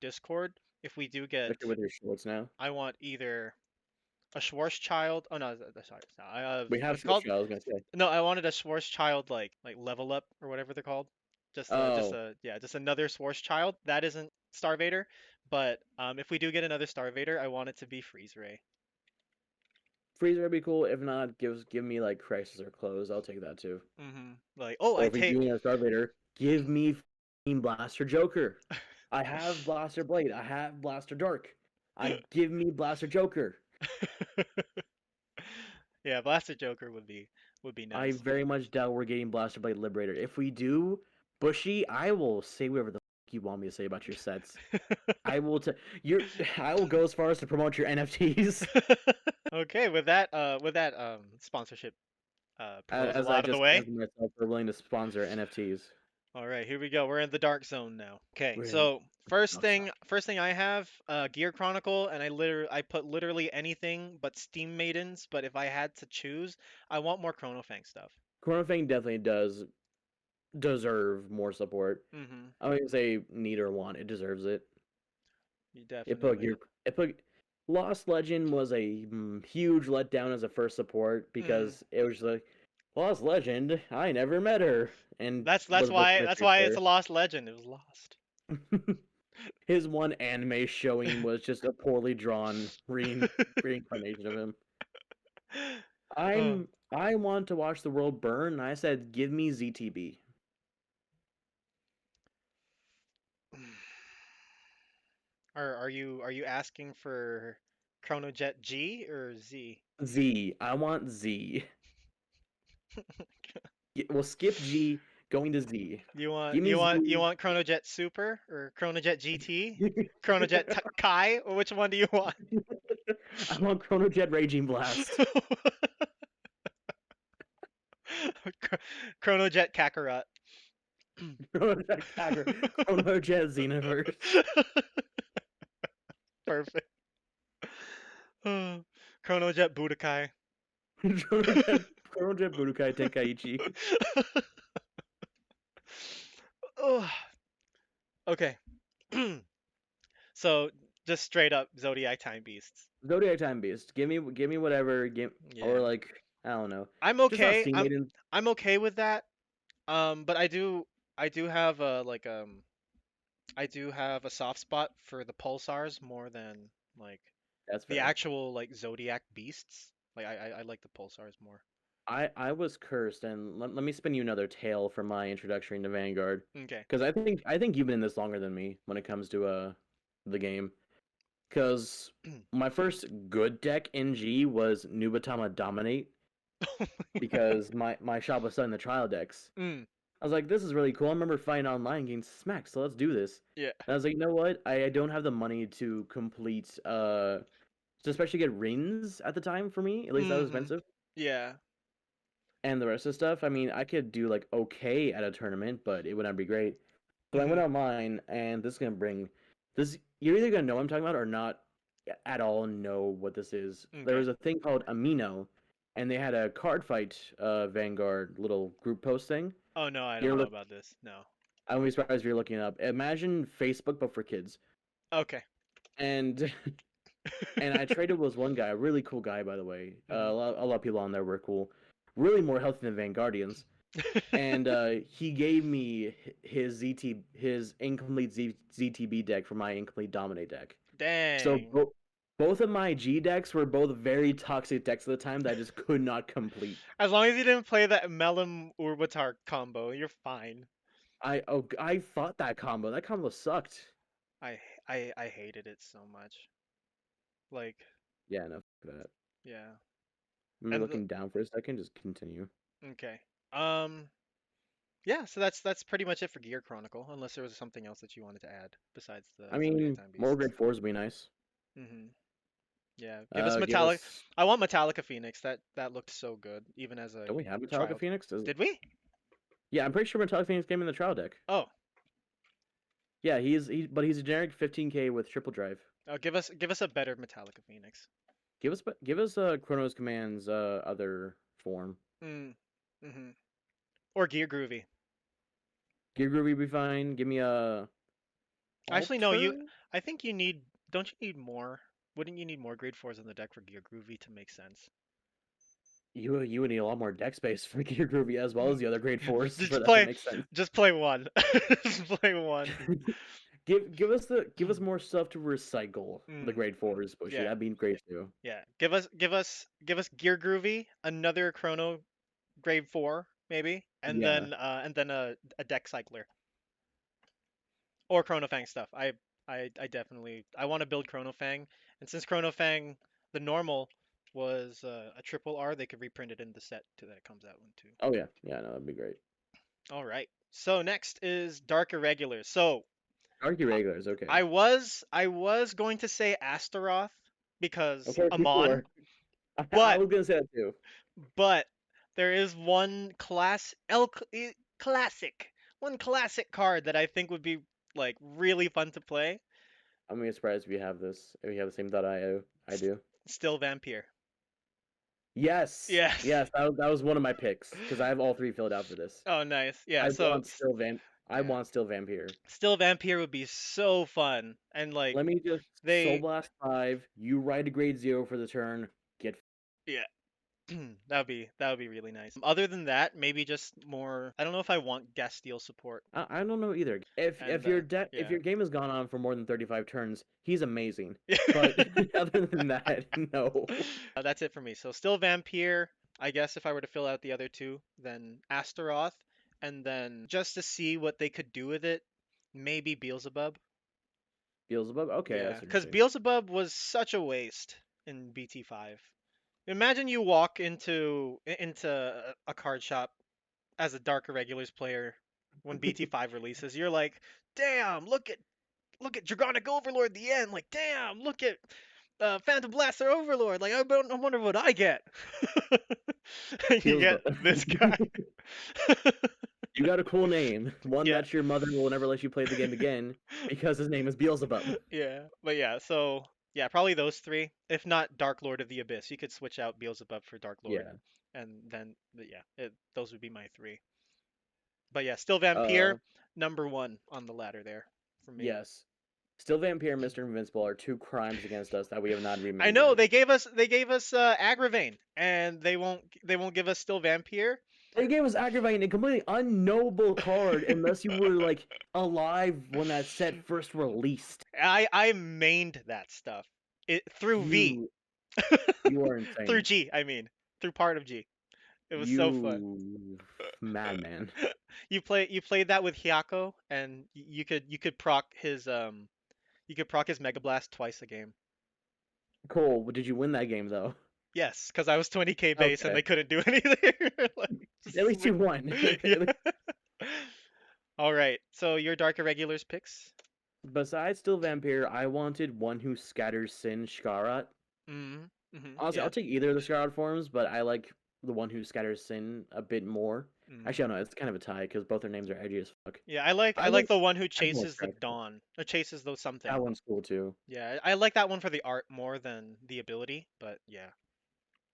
Discord, if we do get, Especially with your shorts now. I want either a Schwarzschild. Oh no, sorry, it's not. We have What's it shorts. called? I was gonna say. No, I wanted a Schwarzschild like level up or whatever they're called. Just Oh, a yeah, just another Schwarzschild. That isn't Star Vader, but if we do get another Star Vader, I want it to be Freeze Ray. Freezer would be cool. If not, give me like Crisis or Close. I'll take that too. Like, oh, Or I if we do take. need a Star Vader, give me Blaster Joker. I have Blaster Blade. I have Blaster Dark. Give me Blaster Joker. Yeah, Blaster Joker would be I nice. very much doubt we're getting Blaster Blade Liberator. If we do, Bushy, I will say whatever the fuck you want me to say about your sets. I will I will go as far as to promote your NFTs. Okay, with that sponsorship proposal As I out of the just way. canceled myself for willing to sponsor NFTs. All right, here we go. We're in the dark zone now. Okay, We're in so outside. first thing I have, Gear Chronicle, and I put literally anything but Steam Maidens. But if I had to choose, I want more Chrono Fang stuff. Chrono Fang definitely does deserve more support. Mm-hmm. I wouldn't say need or want. It deserves it. You It put definitely. your it put Lost Legend was a huge letdown as a first support Mm. because it was like Lost Legend. I never met her and was the That's chemistry why it's a there. lost legend. It was lost. His one anime showing was just a poorly drawn reincarnation of him. Oh. I want to watch the world burn. And I said, give me ZTB. Are you asking for Chrono Jet G or Z? Z. I want Z. We'll skip G, going to Z. Give me You Z. want Chrono Jet Super or Chrono Jet GT? Chrono Jet Kai? Or which one do you want? I want Chrono Jet Raging Blast. Chrono Jet Kakarot. Chrono Jet Kager. Chrono Jet Xenoverse. Perfect. Chrono Jet Budokai. Chrono Jet Budokai Tenkaichi. Oh, okay. So just straight up Zodiac Time Beasts. Zodiac Time Beast. Give me whatever. Or Yeah. like I don't know. I'm Just not okay. Steam Maiden. I'm okay with that. But I do have a I do have a soft spot for the pulsars more than like That's the fair. actual like Zodiac beasts. Like I like the pulsars more. I was cursed, and let me spin you another tale from my introduction into Vanguard, Okay. because I think you've been in this longer than me when it comes to the game. Because my first good deck in G was Nubatama Dominate, because my shop was selling the trial decks. Mm, I was like, this is really cool. I remember fighting online getting smacked, so let's do this. yeah. And I was like, you know what? I don't have the money to complete to especially get rings at the time for me. At least that was Hmm. expensive. Yeah. And the rest of the stuff, I mean, I could do like okay at a tournament, but it would not be great. So I went online, and this is gonna bring this. You're either gonna know what I'm talking about or not at all know what this is. There Okay. was a thing called Amino, and they had a card fight Vanguard little group post thing. Oh no, I don't You're know look. about this. No. I wouldn't be surprised if you're looking it up. Imagine Facebook but for kids. Okay. And and I traded with one guy, a really cool guy by the way. Mhm. A lot of people on there were cool, really more healthy than Vanguardians. And he gave me his incomplete ZTB deck for my incomplete Dominate deck. So Dang. both of my G decks were both very toxic decks at the time that I just could not complete. As long as you didn't play that Melum Urbatar combo, you're fine. I fought that combo. That combo sucked. I hated it so much. Like, Yeah, enough of that. yeah. I'm And looking down for a second. Just continue. okay. Um, yeah, so that's pretty much it for Gear Chronicle, unless there was something else that you wanted to add besides the I Zodiac mean, Time more Beasts. grade fours would be nice. Mhm. Yeah, give us Give Metallic. us. I want Metallica Phoenix. That looked so good, even as a Don't we have Metallica trial. Phoenix? Did we? Yeah, I'm pretty sure Metallica Phoenix came in the trial deck. Oh, Yeah, but he's a generic 15k with triple drive. give us a better Metallica Phoenix. Give us Chronos Command's other form. Mm. Mhm. Or Gear Groovy. Gear Groovy would be fine. Give me a Actually, no. Alter. I think you need. Don't you need more? Wouldn't you need more grade fours in the deck for Gear Groovy to make sense? You would need a lot more deck space for Gear Groovy as well as the other grade fours for Just that to play, make sense. just play one. Just play one. Give us more stuff to recycle the Mm, grade fours, Bushy. yeah, That'd be great too. yeah. Give us Gear Groovy, another Chrono grade 4 maybe, Yeah. and then a deck cycler or Chrono Fang stuff. I definitely I want to build Chrono Fang, and since Chrono Fang the normal was a triple R, they could reprint it in the set too that it comes out in too. Oh yeah. Yeah, no, that'd be great. All right. So next is Dark Irregulars. So Argue regulars, okay. I was going to say Astaroth because Okay, people Amon, were. I but was gonna say that too. but there is classic, one classic card that I think would be like really fun to play. I'm gonna be surprised if you have this. If you have the same thought I S- do. Still Vampire. Yes, Yes. yes, that was one of my picks because I have all three filled out for this. Oh, nice. Yeah. I So want still Van. I yeah, want still Vampire. still Vampire would be so fun, and like Let me just Soul they Blast 5. You ride a grade 0 for the turn. Get. yeah. That would be really nice. Other than that, maybe just more. I don't know if I want gas steel support. I don't know either. And If yeah, your game has gone on for more than 35 turns, he's amazing. But other than that, no. That's it for me. So still Vampire. I guess if I were to fill out the other two, then Astaroth, and then just to see what they could do with it, maybe Beelzebub. Beelzebub. Okay, Yeah, that's because interesting. Beelzebub was such a waste in BT5. Imagine you walk into a card shop as a Dark Irregulars player when BT5 releases. You're like, damn, look at Dragonic Overlord at the end. Like, damn, look at Phantom Blaster Overlord. Like, I wonder what I get. You get Beelzebub. this guy. You got a cool name, one Yeah. that your mother will never let you play the game again because his name is Beelzebub. Yeah. But yeah, so yeah, probably those three. If not Dark Lord of the Abyss, you could switch out Beelzebub for Dark Lord, Yeah. and then yeah, those would be my three. But yeah, still Uh, Vampire, number one on the ladder there for me. yes. Still Vampire and Mr. Invincible are two crimes against us that we have not I remade know yet. they gave us Agravain, and they won't give us still Vampire. They gave us Aggravating, a completely unknowable card unless you were like alive when that set first released. I mained that stuff through V, You you are through insane. G. I mean, through part of G. It was so fun. You madman. You played that with Hyako, and you could proc his Mega Blast twice a game. Cole, did you win that game though? Yes, because I was 20k base and Okay. they couldn't do anything. Like, At just least you won. yeah. All right. So your Dark Irregulars picks? Besides still Vampire, I wanted one who scatters sin Shkara. Mm-hmm. Honestly, I'll Yeah. take either of the Shroud forms, but I like the one who scatters sin a bit more. Mm. Actually, I don't know. It's kind of a tie because both their names are edgy as fuck. Yeah, I like the one who chases the dawn, or chases those something. That one's cool too. Yeah, I like that one for the art more than the ability, but yeah.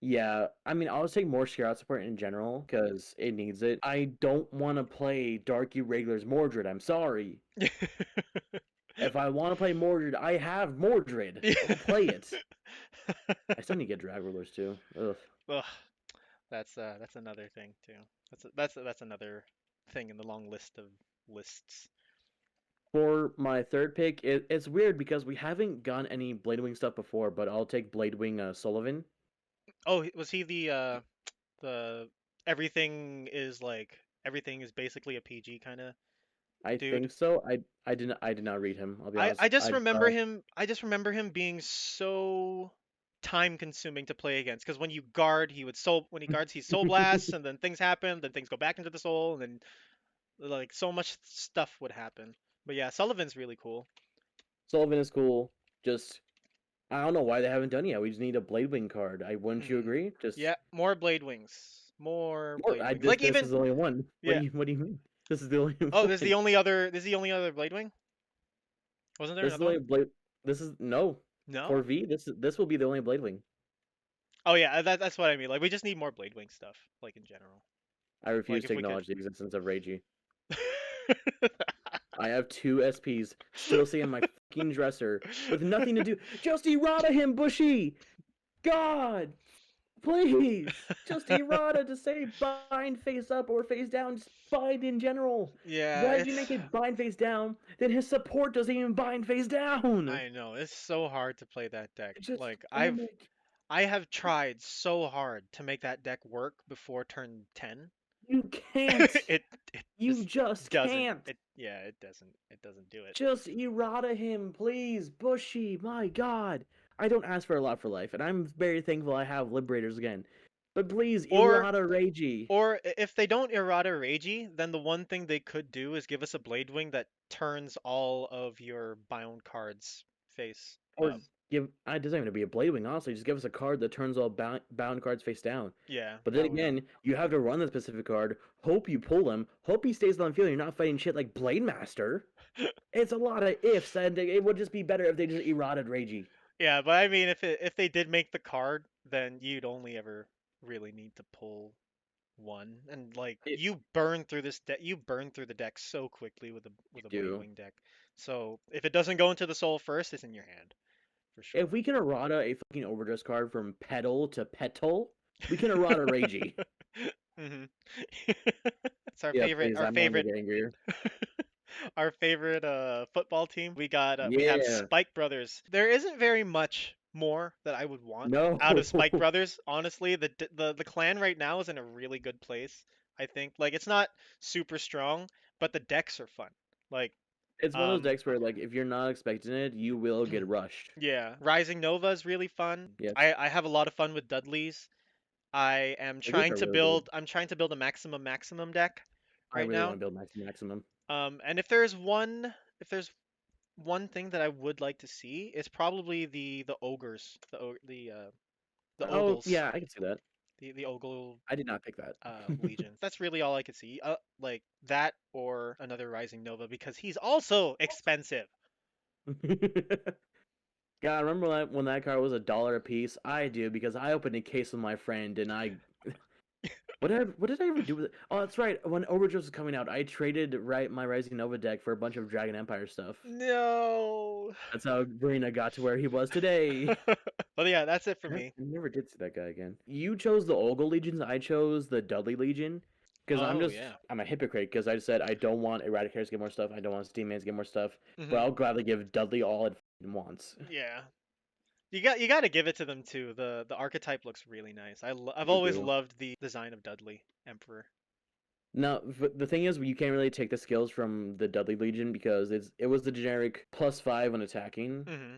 Yeah, I mean, I'll take more Shkara support in general because it needs it. I don't want to play Darky Regular's Mordred. I'm sorry. If I want to play Mordred, I have Mordred. I'll play it. I still need to get Drag Rulers too. Ugh. Ugh, that's another thing too. That's another thing in the long list of lists. For my third pick, it's weird because we haven't gotten any Bladewing stuff before, but I'll take Bladewing Sullivan. Oh, was he the everything is basically a PG kind of I dude? think so. I did not read him. I'll be honest. I just remember him. I just remember him being so time consuming to play against because when you guard, when he guards, he soul blasts, and then things happen, then things go back into the soul, and then like so much stuff would happen. But yeah, Sullivan's really cool. Sullivan is cool. Just I don't know why they haven't done it yet. We just need a Bladewing card. I wouldn't you Hmm. agree? Just Yeah, more Blade Wings. More more. Blade Wings. This, Like this even is the only one. yeah. What do you mean? This is the only Oh, one. There's the only other Blade Wing? Wasn't there This is the another one? only Blade. This is no No? for V. This will be the only Bladewing. Oh yeah, that's what I mean. Like we just need more Blade Wing stuff, like in general. I Like refuse if to we could. acknowledge the existence of Reiji. I have two SPs still sitting in my fucking dresser with nothing to do. Just errata him, Bushy! God! Please! Just errata to say bind face up or face down. Just bind in general. Yeah, Why did it's. you make it bind face down? Then his support doesn't even bind face down! I know it's so hard to play that deck. Just, Like oh my. I have tried so hard to make that deck work before turn 10. You can't! it it You just just doesn't. can't! It doesn't do it. Just errata him, please, Bushy. My God, I don't ask for a lot for life, and I'm very thankful I have Liberators again. But please, Or errata Reiji. if they don't errata Reiji, then the one thing they could do is give us a Blade Wing that turns all of your bound cards face Or up. give. I doesn't even have to be a Bladewing. Honestly, just give us a card that turns all bound cards face down. Yeah, But then that would. again, you have to run the specific card. Hope you pull him. Hope he stays on the field. You're not fighting shit like Blade Master. It's a lot of ifs, and it would just be better if they just errated Reiji. Yeah, but I mean, if they did make the card, then you'd only ever really need to pull one, and like It, you burn through the deck so quickly you with a Blade do. Wing deck. So if it doesn't go into the soul first, it's in your hand for If sure. we can errata a fucking overdress card from petal to petal, we can errata Reiji. Hmm. It's Yeah, please, I'm only getting angrier. our favorite football team. We have Yeah, Spike Brothers. There isn't very much more that I would want no. out of Spike Brothers. Honestly, the clan right now is in a really good place. I think like it's not super strong, but the decks are fun. Like It's one of those um decks where, like, if you're not expecting it, you will get rushed. yeah, Rising Nova is really fun. Yes, I have a lot of fun with Dudleys. these are really good. I'm trying to build a maximum deck I right really want now. to build maximum. And if there's one thing that I would like to see, it's probably the ogres, the Oh, ogles, yeah, I can see that. the ogle I did not pick that. legion. That's really all I could see. Like that or another Rising Nova because he's also expensive. God, remember when that card was $1 a piece? I do because I opened a case with my friend and I what did I ever do with it? Oh, that's right. When Overdose was coming out, I traded my Rising Nova deck for a bunch of Dragon Empire stuff. No. That's how Brina got to where he was today. But yeah, that's it for I me. never did see that guy again. You chose the Ogle Legions. I chose the Dudley Legion. Because Oh yeah. I'm a hypocrite because I said I don't want Eradicators to get more stuff. I don't want Steam Mans to get more stuff. But Hmm. I'll gladly give Dudley all it wants. Yeah. You got to give it to them too. The archetype looks really nice. I've You always do. loved the design of Dudley Emperor. Now, the thing is, you can't really take the skills from the Dudley Legion because it was the generic +5 on attacking. Hmm.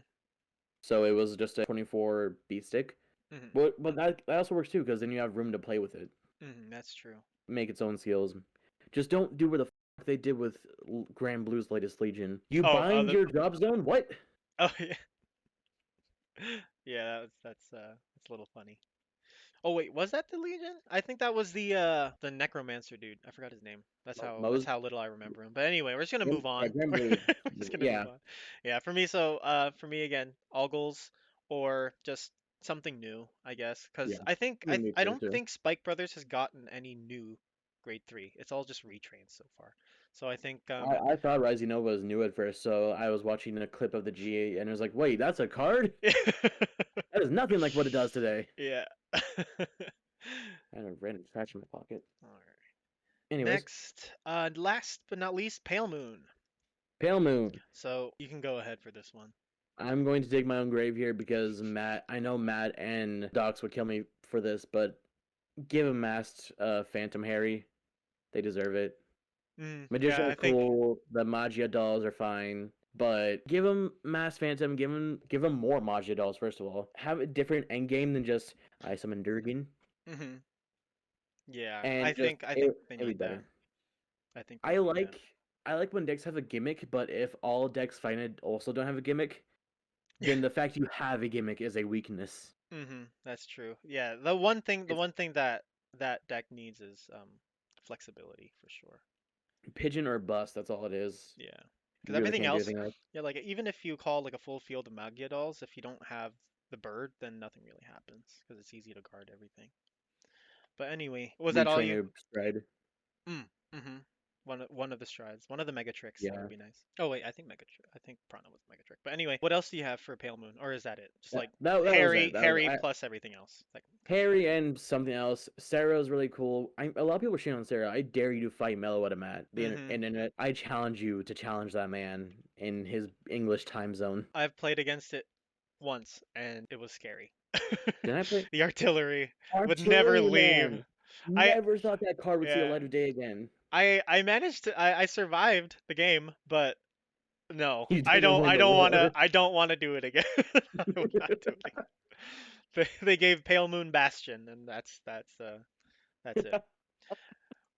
So it was just a 24 B stick. Hmm. But that also works too because then you have room to play with it. Hmm. That's true. Make its own skills. Just don't do what the fuck they did with Grand Blue's latest Legion. You Oh, bind your drop zone? What? oh yeah. Yeah, that's a little funny. Oh wait, was that the Legion? I think that was the Necromancer dude. I forgot his name. That's Most how little I remember him. But anyway, we're just gonna move yeah, on. Grim We're Blade. just gonna Yeah, move on. Yeah, for me again, all goals or just something new, I guess. yeah. Because Me I too, don't too. think Spike Brothers has gotten any new grade 3. It's all just retrains so far. So I think I thought Rising Nova was new at first, so I was watching a clip of the GA and it was like, wait, that's a card? That is nothing like what it does today. yeah. I had a random scratch in my pocket. All right. Anyways, Next, last but not least, Pale Moon. Pale Moon. So you can go ahead for this one. I'm going to dig my own grave here because I know Matt and Docs would kill me for this, but give him masked Phantom Harry. They deserve it. Magician Yeah, is I think. cool. The Magia dolls are fine. But give him Mass Phantom, give him more Magia dolls, first of all. Have a different end game than just I summon Durgan. hmm Yeah, And just I think they it'll be need that. better. I think they I need that. like I like when decks have a gimmick, but if all decks find it also don't have a gimmick, then the fact you have a gimmick is a weakness. That's true. Yeah, the It's one thing that that deck needs is flexibility for sure. pigeon or bust, that's all it is. Yeah, because You really everything can't do else, anything else. yeah, like even if you call like a full field of Magia dolls, if you don't have the bird, then nothing really happens because it's easy to guard everything. But anyway, was that all you? Retrainer stride. Mm, mm-hmm. One of the strides, one of the mega tricks. That would Yeah. be nice. Oh wait, I think Prana was mega trick. But anyway, what else do you have for Pale Moon, or is that it? Just like That was it. That was Harry plus everything else that comes with Harry it. and something else. Sarah's really cool. A lot of people are shitting on Sarah. I dare you to fight Mello at a mat. Mm-hmm. Internet. I challenge you to challenge that man in his English time zone. I've played against it once, and it was scary. Did I play The artillery would never Artillery leave. Man? I Never thought that card would see the yeah. light of day again. I managed to I survived the game, but no, You didn't win the war. I don't wanna do it again. I would not do it again. They gave Pale Moon Bastion, and that's it.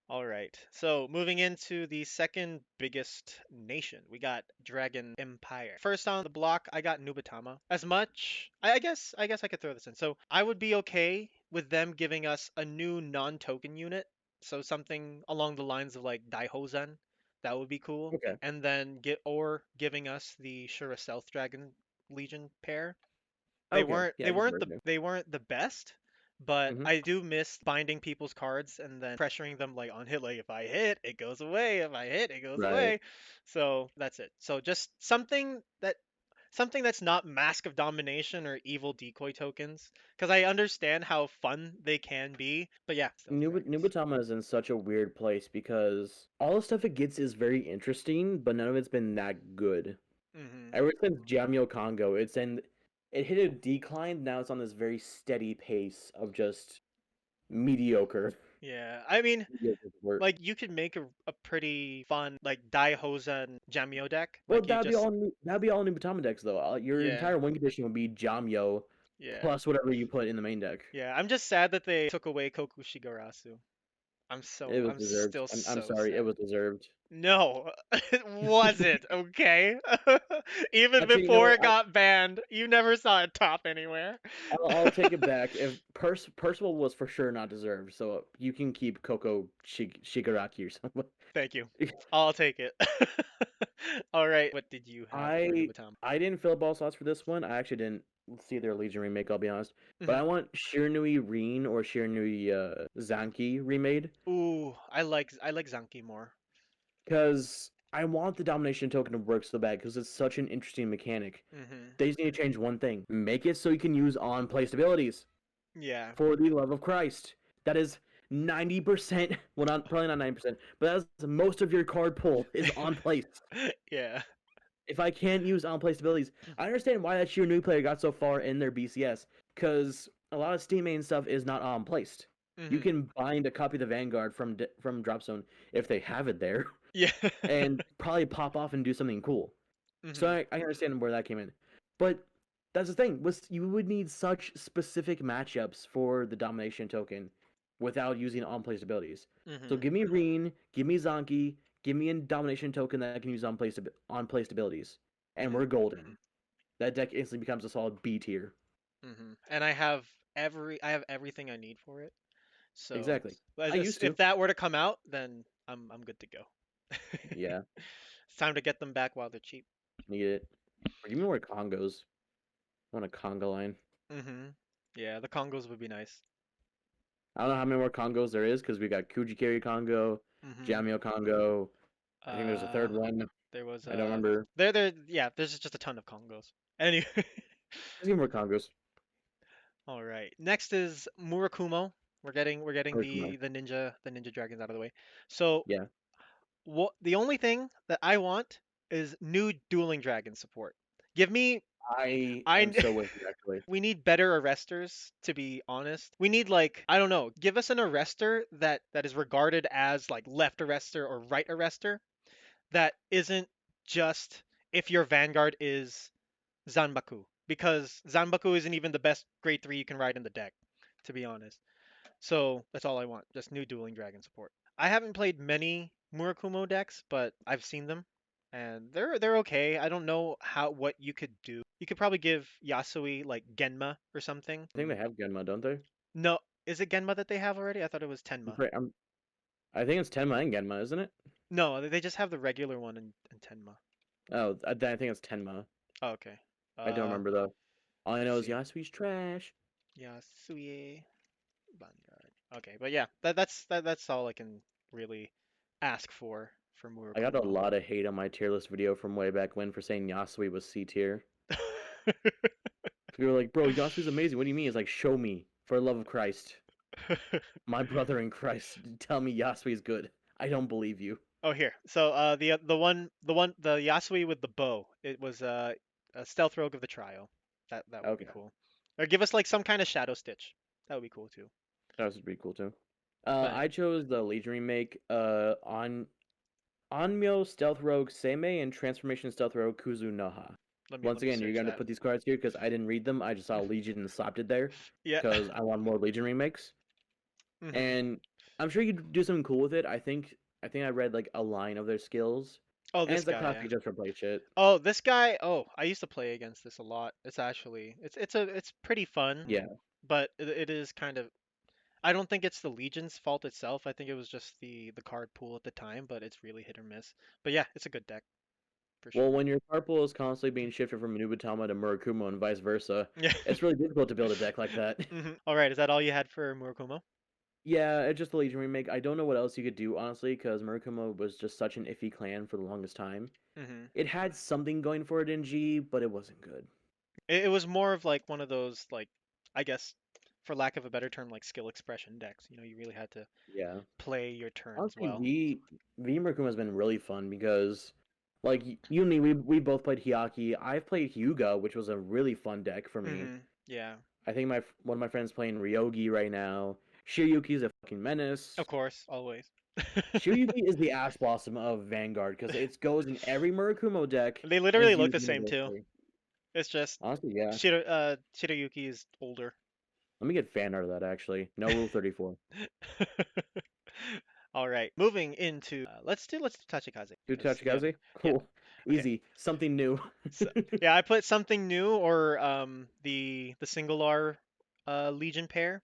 All right. So moving into the second biggest nation, we got Dragon Empire. First on the block, I got Nubatama. As much, I guess I could throw this in. So I would be okay with them giving us a new non-token unit. So something along the lines of like Daihozen. That would be cool. Okay. And then giving us the Shura Stealth Dragon Legion pair. Okay. Yeah, good version. They weren't the best, but Mm-hmm. I do miss binding people's cards and then pressuring them like on hit. Like if I hit, it goes away. If I hit, it goes Right. away. So that's it. So just something that's not Mask of Domination or evil decoy tokens, because I understand how fun they can be. But yeah, Stealth Dragons. Nubatama is in such a weird place because all the stuff it gets is very interesting, but none of it's been that good. hmm Ever since Jamio Congo, it hit a decline. Now it's on this very steady pace of just mediocre. Yeah, I mean, Mediocre work. like you could make a pretty fun like Daihozen Jamio deck. Well, Like you just that'd be all Nubatama decks though. Your yeah. entire win condition would be Jamio Yeah. plus whatever you put in the main deck. Yeah, I'm just sad that they took away Kokushigarasu. It was I'm deserved. still I'm so sorry, it sad. was deserved. No, it wasn't, okay? Even Actually, you know before what? it got banned, you never saw it top anywhere. I'll take it back. If Percival was for sure not deserved, so you can keep Shigaraki or something. Thank you. I'll take it. All right, what did you have for I Nubatama? I didn't fill ball slots for this one. I actually didn't see their Legion remake. I'll be honest, but Mhm. I want Shiranui Reen or Shiranui Zanki remade Ooh, I like Zanki more. because I want the domination token to work so bad because it's such an interesting mechanic. Mhm. They just need to change one thing: make it so you can use on placed abilities. Yeah. For the love of Christ, that is 90%. Well, not probably not 90%, but that's most of your card pull is on place. Yeah. If I can't use on place abilities, I understand why that Shiranui player got so far in their BCS, because a lot of Steam main stuff is not on placed. You Mhm. can bind a copy of the Vanguard from Drop Zone if they have it there, Yeah. and probably pop off and do something cool. So Mhm. I understand where that came in, but that's the thing. You would need such specific matchups for the domination token without using on placed abilities. So Mhm. give me Reen, give me Zonky, give me a domination token that I can use on placed abilities, and Mhm. we're golden. That deck instantly becomes a solid B tier. And I have I have everything I need for it. So Exactly. I used if to. that were to come out, then I'm good to go. Yeah, It's time to get them back while they're cheap. need it. Or give me more Congos. I want a Conga line. Hmm. Yeah, the Congos would be nice. I don't know how many more Congos there is because we got Kujikiri Congo, Hmm. Jamio Congo. I think there's a Uh, third one. there was I don't remember. yeah, there's just a ton of Congos. Anyway, Let's get more Congos. all right. Next is Murakumo. We're getting Or come on. the ninja dragons out of the way. So Yeah, what the only thing that I want is new dueling dragon support. Give me I am I so with you actually. we need better arresters, to be honest. We need like, I don't know, give us an arrestor that is regarded as like left arrestor or right arrestor that isn't just if your Vanguard is Zanbaku. Because Zanbaku isn't even the best grade 3 you can ride in the deck, to be honest. So that's all I want, just new dueling dragon support. I haven't played many Murakumo decks, but I've seen them and they're okay. I don't know what you could do. You could probably give Yasui like Genma or something. I think they have Genma, don't they? No, is it Genma that they have already? I thought it was I'm, Tenma. pretty, I'm I think it's Tenma and Genma, isn't it? No, they just have the regular one in Tenma. Oh, I think it's Tenma. Oh, okay. I don't remember though. All I Let's know is see. Yasui's trash. Yasui Vanguard. Okay, but yeah, that's all I can really ask for I got a Murakumo. lot of hate on my tier list video from way back when for saying Yasui was C tier. People were like, bro, Yasui's amazing. What do you mean? It's like, show me, for the love of Christ. My brother in Christ, tell me Yasui's good. I don't believe you. Oh, here. So the Yasui with the bow. It was a stealth rogue of the trial. That would be Okay, cool. Or give us like some kind of shadow stitch. That would be cool too. that was pretty cool too. But I chose the Legion remake. On Onmyo Stealth Rogue Seimei and Transformation Stealth Rogue Kuzu Noha. let Once me again, you're search going to that. put these cards here because I didn't read them. I just saw Legion and slapped it there Yeah. because I want more Legion remakes. Hmm. And I'm sure you could do something cool with it. I think I read like a line of their skills, Oh, and this it's a guy. Yeah. classic just for play shit. Oh, this guy. Oh, I used to play against this a lot. It's pretty fun, Yeah. but it is kind of. I don't think it's the Legion's fault itself. I think it was just the card pool at the time, but it's really hit or miss. But yeah, it's a good deck for Well, sure. when your card pool is constantly being shifted from Nubatama to Murakumo and vice versa, Yeah. it's really difficult to build a deck like that. All right, is that all you had for Murakumo? Yeah, it's just the Legion remake. I don't know what else you could do, honestly, because Murakumo was just such an iffy clan for the longest time. Hmm. It had something going for it in G, but it wasn't good. It was more of like one of those like, I guess, for lack of a better term, like skill expression decks. You know, you really had to Yeah. play your turns Honestly, well. V Murakumo has been really fun because, like, you and me, we both played Hyaki. I've played Hyuga, which was a really fun deck for me. Yeah, I think one of my friends playing Ryogi right now. Shiryuki's a fucking of menace. course, always. Shiryuki is the ass blossom of Vanguard because it goes in every Murakumo deck They and literally is look used the same too. universally. It's just Honestly, yeah. Shirayuki is older. Let me get fan art of that actually. No Rule 34. All right, moving into let's do Tachikaze Do 'cause, yeah, Tachikaze? yeah. Cool. Okay. Easy. Something new. So yeah, I put something new or the single R Legion pair,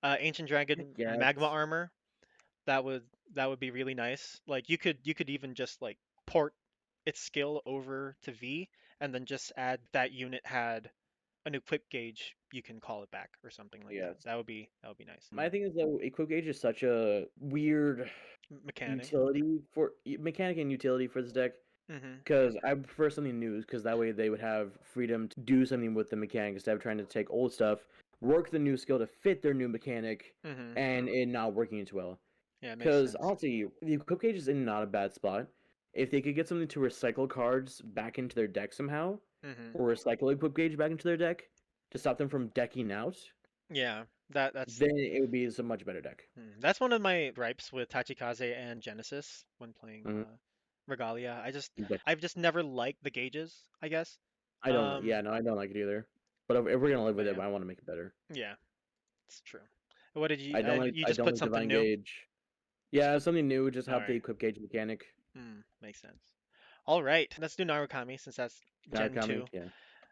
Ancient Heck Dragon Magma yes. Armor. That would that would be really nice. Like you could even just like port its skill over to V and then just add that unit had an equip gauge, you can call it back or something like that. Yes. That would be nice. My thing is though, Equip Gauge is such a weird Mechanic. utility for mechanic and utility for this deck. Hmm. Because I prefer something new, because that way they would have freedom to do something with the mechanic instead of trying to take old stuff, work the new skill to fit their new mechanic, Hmm. and it not working as well. Yeah, it makes Because sense. honestly, the equip gauge is in not a bad spot. If they could get something to recycle cards back into their deck somehow, Hmm. or recycle equip gauge back into their deck to stop them from decking out, Yeah, that's then it would be a much better deck. that's one of my gripes with Tachikaze and Genesis when playing Mm-hmm. Regalia. But I've just never liked the gauges, I guess. I don't know. Um, Yeah, no, I don't like it either. But if we're gonna live but with it, yeah, I want to make it better. yeah, it's true. What did you I don't like you I just don't put like something divine new? gauge. Just Yeah, put something new. Just all help the right. equip gauge mechanic. Makes sense. All right, let's do Narukami since that's Gen Narukami. 2. Yeah.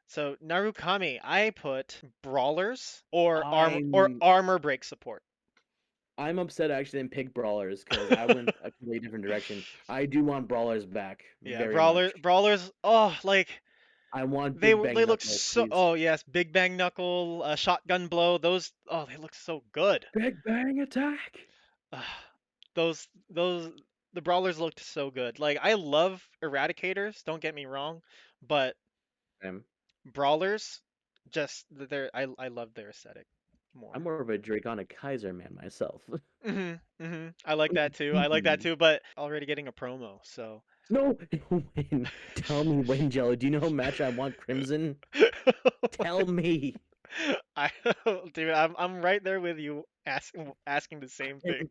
So Narukami, I put brawlers or I'm armor break support. I'm upset I actually didn't pick brawlers because I went a completely different direction. I do want brawlers back Yeah, very much. brawlers. Oh, like I want Big they Bang look Knuckle, so. please. Oh yes, Big Bang Knuckle, shotgun blow. Those. Oh, they look so good. Big Bang Attack. Ah, those the brawlers looked so good. Like I love Eradicators. Don't get me wrong, but I'm brawlers, just I love their aesthetic more. I'm more of a Dragonic Kaiser man myself. I like that too. I like that too. But already getting a promo, so. No, when? Tell me when, Jello. Do you know how much I want Crimson? Tell me. I dude, I'm right there with you asking the same thing.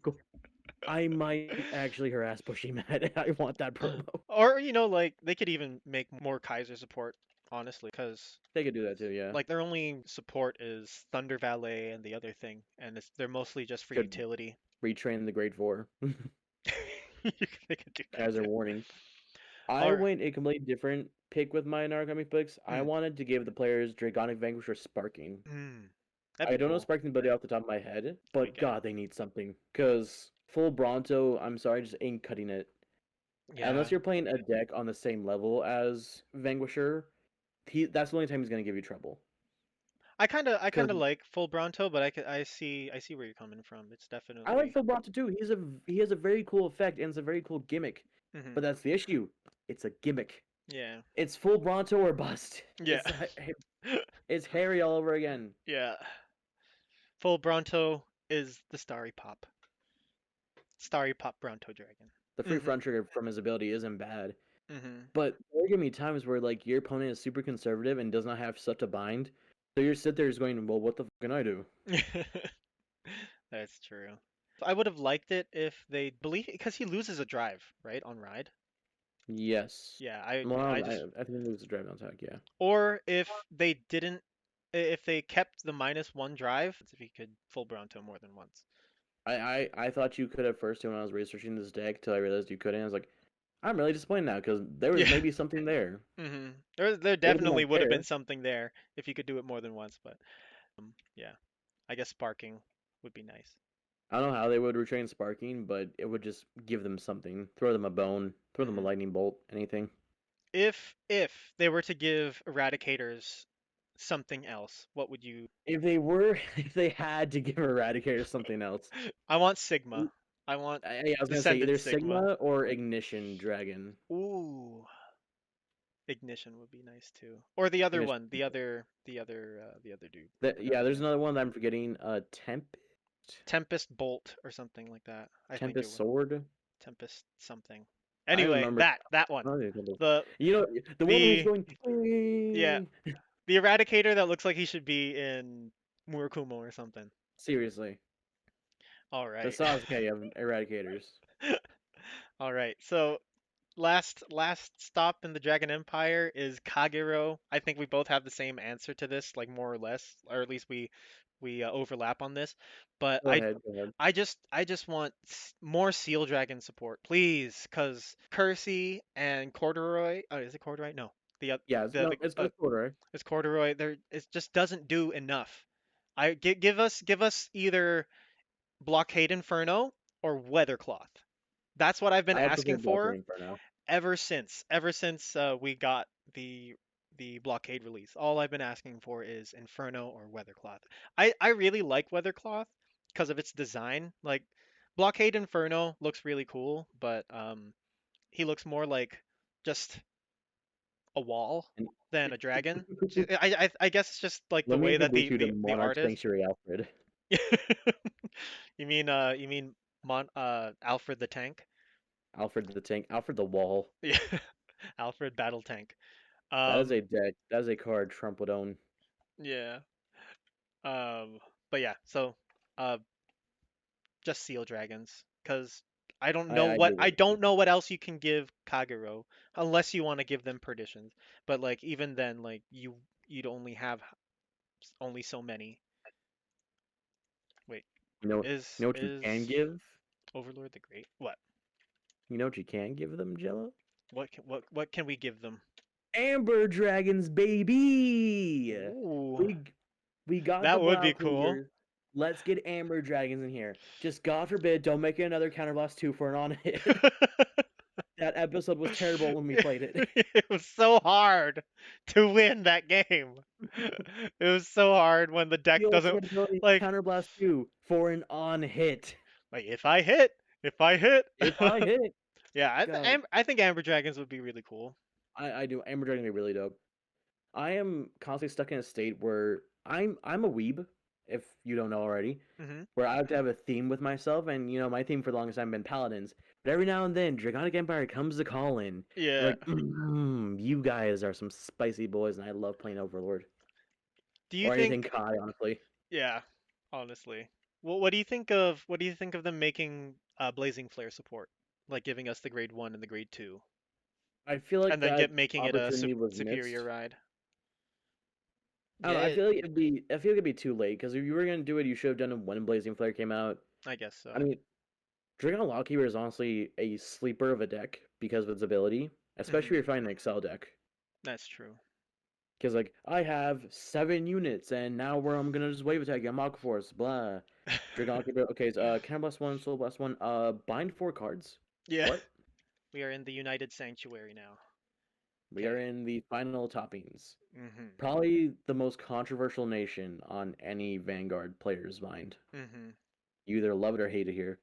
I might actually harass Bushy Matt. I want that promo. Or like they could even make more Kaiser support, honestly, because They could do that too, yeah. like their only support is Thunder Valet and the other thing, and they're mostly just for Could utility. retrain the Grade 4. They could do that Kaiser too. warning. I Or went a completely different pick with my Narukami picks. I mm, wanted to give the players Dragonic Vanquish or Sparking. that'd I be don't know cool. Sparking ability off the top of my head, We but get God, they need something. Because full Bronto, I'm sorry, just ain't cutting it. yeah. Unless you're playing a deck on the same level as Vanquisher, that's the only time he's gonna give you trouble. I kind of Because like full Bronto, but I see where you're coming from. It's I like definitely. full Bronto too. He has a very cool effect and it's a very cool gimmick. Hmm. But that's the issue. It's a gimmick. Yeah. It's full Bronto or bust. Yeah. It's Harry all over again. Yeah. Full Bronto is the Starry Pop Bronto Dragon. The free Mhm. front trigger from his ability isn't bad. Mhm. But there are gonna be times where like your opponent is super conservative and does not have stuff to bind. So you're sit there just going, well, what the fuck can I do? That's true. I would have liked it if they believe because he loses a drive, right, on ride. Yes. Yeah, I Well, I I, just I think it was a drive down attack, yeah. or if they didn't if they kept the -1 drive, if he could full Bronto more than once. I thought you could at first too when I was researching this deck till I realized you couldn't. I was like, I'm really disappointed now because there was Yeah. maybe something there. Mhm. There Would have been definitely would have been unfair. something there if you could do it more than once, but yeah. I guess sparking would be nice. I don't know how they would retrain Sparking, but it would just give them something. Throw them a bone, throw them a Mhm. lightning bolt, anything. If they were to give Eradicators something else, what would you? If they were, if they had to give Eradicator something else, I want Sigma. I want I was gonna say Descendant either Sigma. Sigma or Ignition Dragon. Ooh, Ignition would be nice too. Or the other Ignition. one, the other dude. I forgot Yeah, his there's name. another one that I'm forgetting. Tempest Bolt or something like that. I think it Tempest was Sword. Tempest something. I Anyway, remember. that one. I don't think Tempest- The You know, the one where he's the going. yeah, "Wing." the Eradicator that looks like he should be in Murakumo or something. Seriously, All the right. Sasuke of Eradicators. All right. So last stop in the Dragon Empire is Kagero. I think we both have the same answer to this, like more or less, or at least we overlap on this. But Go ahead. Go ahead. I just want more Seal Dragon support, please, because Kersey and Corduroy. Oh, is it Corduroy? No, the oth- Yeah, no, it's cool, right? it's Corduroy. There, it just doesn't do enough. Give us either Blockade Inferno or Weathercloth. That's what I've been I would prefer asking for Blockade for now. ever since we got the blockade release. All I've been asking for is Inferno or Weathercloth. I really like Weathercloth because of its design. Like Blockade Inferno looks really cool, but he looks more like just a wall And than a dragon. I guess it's just like the let me way that introduce the you to the, the Monarch art is. Sanctuary Alfred. You mean Alfred the Tank? Alfred the Tank. Alfred the Wall. Yeah. Alfred Battle Tank. That is Um a deck. That is a card Trump would own. yeah. But yeah, so uh, just seal dragons, because I do I agree. don't know what else you can give Kagero unless you want to give them perditions. But like even then, like you'd only have only so many. Wait, You is know what you can is give? Overlord the Great? What? You know what you can give them, Jello? What can we give them? Amber Dragons, baby. Ooh, We got the that would be Blau cool. Cleavers. Let's get Amber Dragons in here. Just God forbid, don't make it another Counterblast 2 for an on hit. That episode was terrible when we played it. It was so hard to win that game. It was so hard when the deck The doesn't ultimate ability, like Counterblast 2 for an on hit. like if I hit. If I hit, Yeah, go. I think Amber Dragons would be really cool. I do. Amber Dragon would be really dope. I am constantly stuck in a state where I'm a weeb, if you don't know already, Hmm. where I have to have a theme with myself, and my theme for the longest time been paladins. But every now and then, Dragonic Empire comes to call in. Yeah. Like, you guys are some spicy boys, and I love playing Overlord Do you or anything think? Kai, honestly. Yeah, honestly. Well, what do you think of them making Blazing Flare support, like giving us the grade 1 and the grade 2, I feel and like then that get making it a opportunity was superior missed. ride? I don't know. I Yeah, feel like I feel like it'd be too late because if you were gonna do it, you should have done it when Blazing Flare came out. I guess I so. mean, Dragon Lockkeeper is honestly a sleeper of a deck because of its ability, especially if Hmm. you're fighting an Excel deck. That's true. Because like I have 7 units, and now where I'm gonna just wave attack. I'm Aquaforce, blah. Dragon Lockkeeper. Okay, so, Can Blast 1, Soul Blast 1. Bind 4 cards. Yeah, What? we are in the United Sanctuary now. We are Okay. in the final toppings. Hmm. Probably the most controversial nation on any Vanguard player's mind. Hmm. You either love it or hate it here.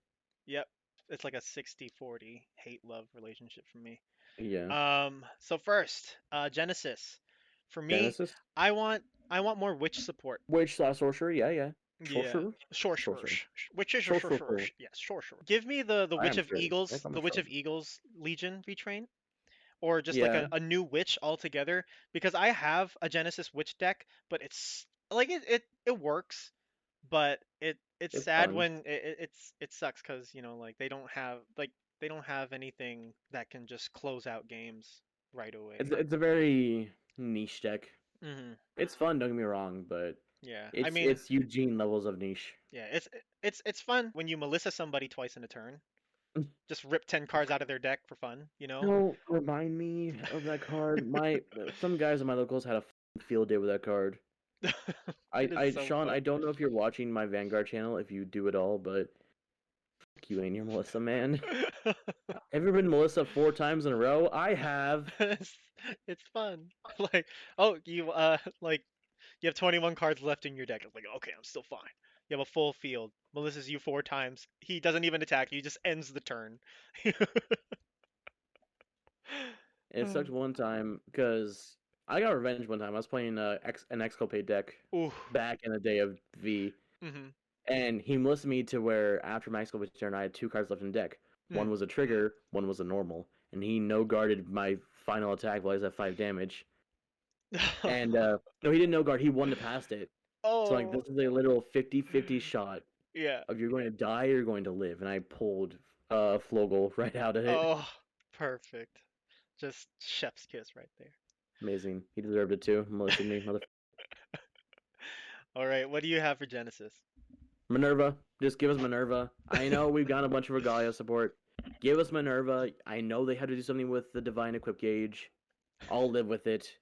Yep. It's like a 60-40 hate-love relationship for me. Yeah. So first, Genesis. For me, Genesis? I want more witch support. Witch slash sorcerer? Yeah, yeah. Yeah, Sorcerer? sorcerer. Sorcerer. Which is sorcerer. Sorcerer. Yes, sorcerer. Give me the I Witch am of serious. I Eagles, call me the Witch of sorcerer. Eagles Legion retrain, or just like Yeah. a new witch altogether. Because I have a Genesis witch deck, but it's like it works, but it's It's sad fun. when it sucks because like they don't have anything that can just close out games right away. It's a very niche deck. Hmm. It's fun, don't get me wrong, but Yeah, I it's mean, it's Eugene levels of niche. yeah, it's fun when you Melissa somebody twice in a turn. Just rip 10 cards out of their deck for fun. Don't remind me of that card. My Some guys in my locals had a field day with that card. It is so Sean, fun. I don't know if you're watching my Vanguard channel, if you do at all, but fuck you ain't your Melissa, man. Have you ever been Melissa 4 times in a row? I have. it's, it's fun. Like, oh, like you have 21 cards left in your deck. It's like, okay, I'm still fine. You have a full field. Melissa's you 4 times. He doesn't even attack you. He just ends the turn. It sucked one time because I got revenge one time. I was playing an exculpate deck Ooh. back in the day of V, Mm-hmm. and he enlisted me to where after my exculpate turn, I had 2 cards left in deck. One Mm. was a trigger, one was a normal, and he no guarded my final attack while I was at 5 damage. And no, he didn't no guard. He won to past it. So like Oh. this is a literal 50-50 shot Yeah. of you're going to die or you're going to live, and I pulled Flogel right out of it. Oh, perfect. Just chef's kiss right there. Amazing. He deserved it too. Molested me, mother. All right, what do you have for Genesis? Minerva. Just give us Minerva. I know we've got a bunch of Regalia support. Give us Minerva. I know they had to do something with the Divine Equip gauge. I'll live with it.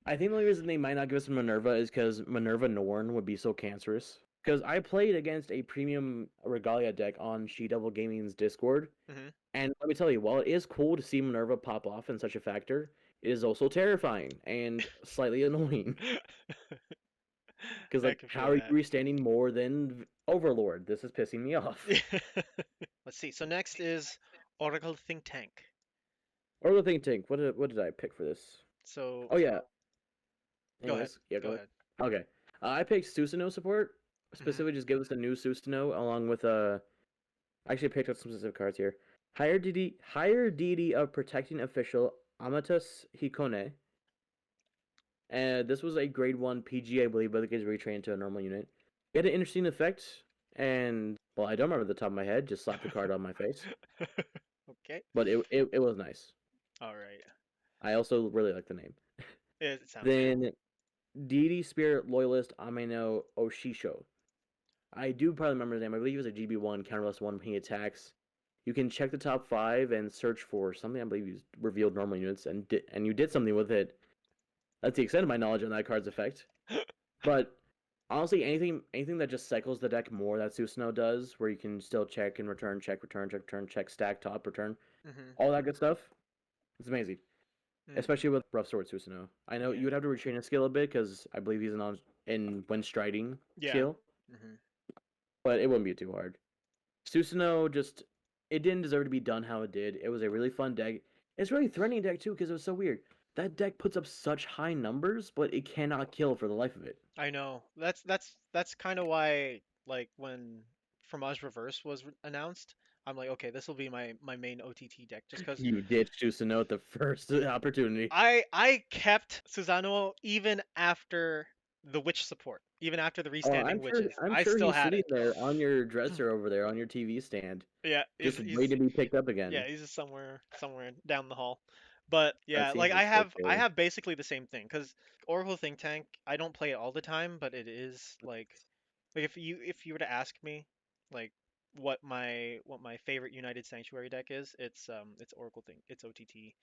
I think the only reason they might not give us Minerva is because Minerva Norn would be so cancerous. Because I played against a premium Regalia deck on She Devil Gaming's Discord, Hmm. and let me tell you, while it is cool to see Minerva pop off in such a factor, it is also terrifying and slightly annoying. Because, I like, can how feel are you that. restanding more than Overlord? This is pissing me off. Let's see. So next is Oracle Think Tank. Or the think tank. What did I pick for this? So Oh yeah. go ahead. Anyways, yeah, Go go ahead. ahead. Okay. I picked Susanoo support. Hmm. Specifically, just give us a new Susanoo along with I actually picked up some specific cards here. Higher deity of protecting official Amatus Hikone. And this was a grade 1 PG, I believe, but it gets retrained to a normal unit. It had an interesting effect, and well, I don't remember the top of my head. Just slapped the card on my face, Okay. but it was nice. All right. I also really like the name. It sounds cool. Then Deity Spirit Loyalist Ameno Oshisho. I do probably remember his name. I believe he was a GB1, counterless 1 when he attacks. you can check the top 5 and search for something. I believe you revealed normal units and you did something with it. That's the extent of my knowledge on that card's effect. But honestly, anything that just cycles the deck more that Susanoo does, where you can still check and return, check, return, check, return, check, stack, top, return, Mm-hmm. all that good stuff, it's amazing. Mm. Especially with Rough Sword Susanoo. I know Yeah. you would have to retrain his skill a bit because I believe he's in when striding Yeah. skill, Mm-hmm. but it wouldn't be too hard. Susanoo just it didn't deserve to be done how it did. It was a really fun deck. It's a really threatening deck too because it was so weird. That deck puts up such high numbers, but it cannot kill for the life of it. I know. That's kind of why, like, when Fromage Reverse was announced, I'm like, okay, this will be my main OTT deck, just because You ditched Susanoo at the first opportunity. I kept Susanoo even after the witch support, even after the Oh, restanding witches. I'm I sure still he's had sitting it. there on your dresser over there on your TV stand, Yeah, just waiting to be picked up yeah, again. he's just somewhere down the hall. But That yeah, seems like like so I silly. have basically the same thing because Oracle Think Tank, I don't play it all the time, but it is like if you were to ask me like what my favorite United Sanctuary deck is, it's Oracle Think, it's OTT.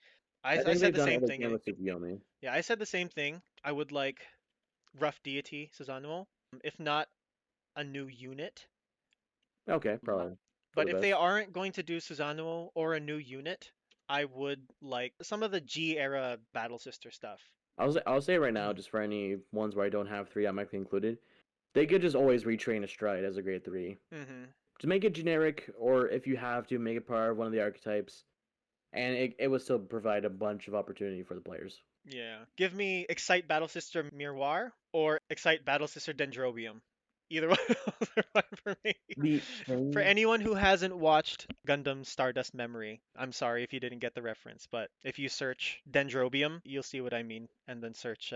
I I think said they've the done same thing. everything with Tsukiyomi. Yeah, I said the same thing. I would like Rough Deity Susanoo, if not a new unit. Okay, Mm. probably for But the if they best. aren't going to do Susanoo or a new unit, I would like some of the G era Battle Sister stuff. I'll say right now, just for any ones where I don't have 3 automatically included, they could just always retrain a stride as a grade 3. Hmm. Just make it generic, or if you have to, make it part of one of the archetypes, and it would still provide a bunch of opportunity for the players. Yeah. Give me Excite Battle Sister Miroir or Excite Battle Sister Dendrobium. Either one of those are fine for me. The For thing, anyone who hasn't watched Gundam Stardust Memory, I'm sorry if you didn't get the reference, but if you search Dendrobium, you'll see what I mean, and then search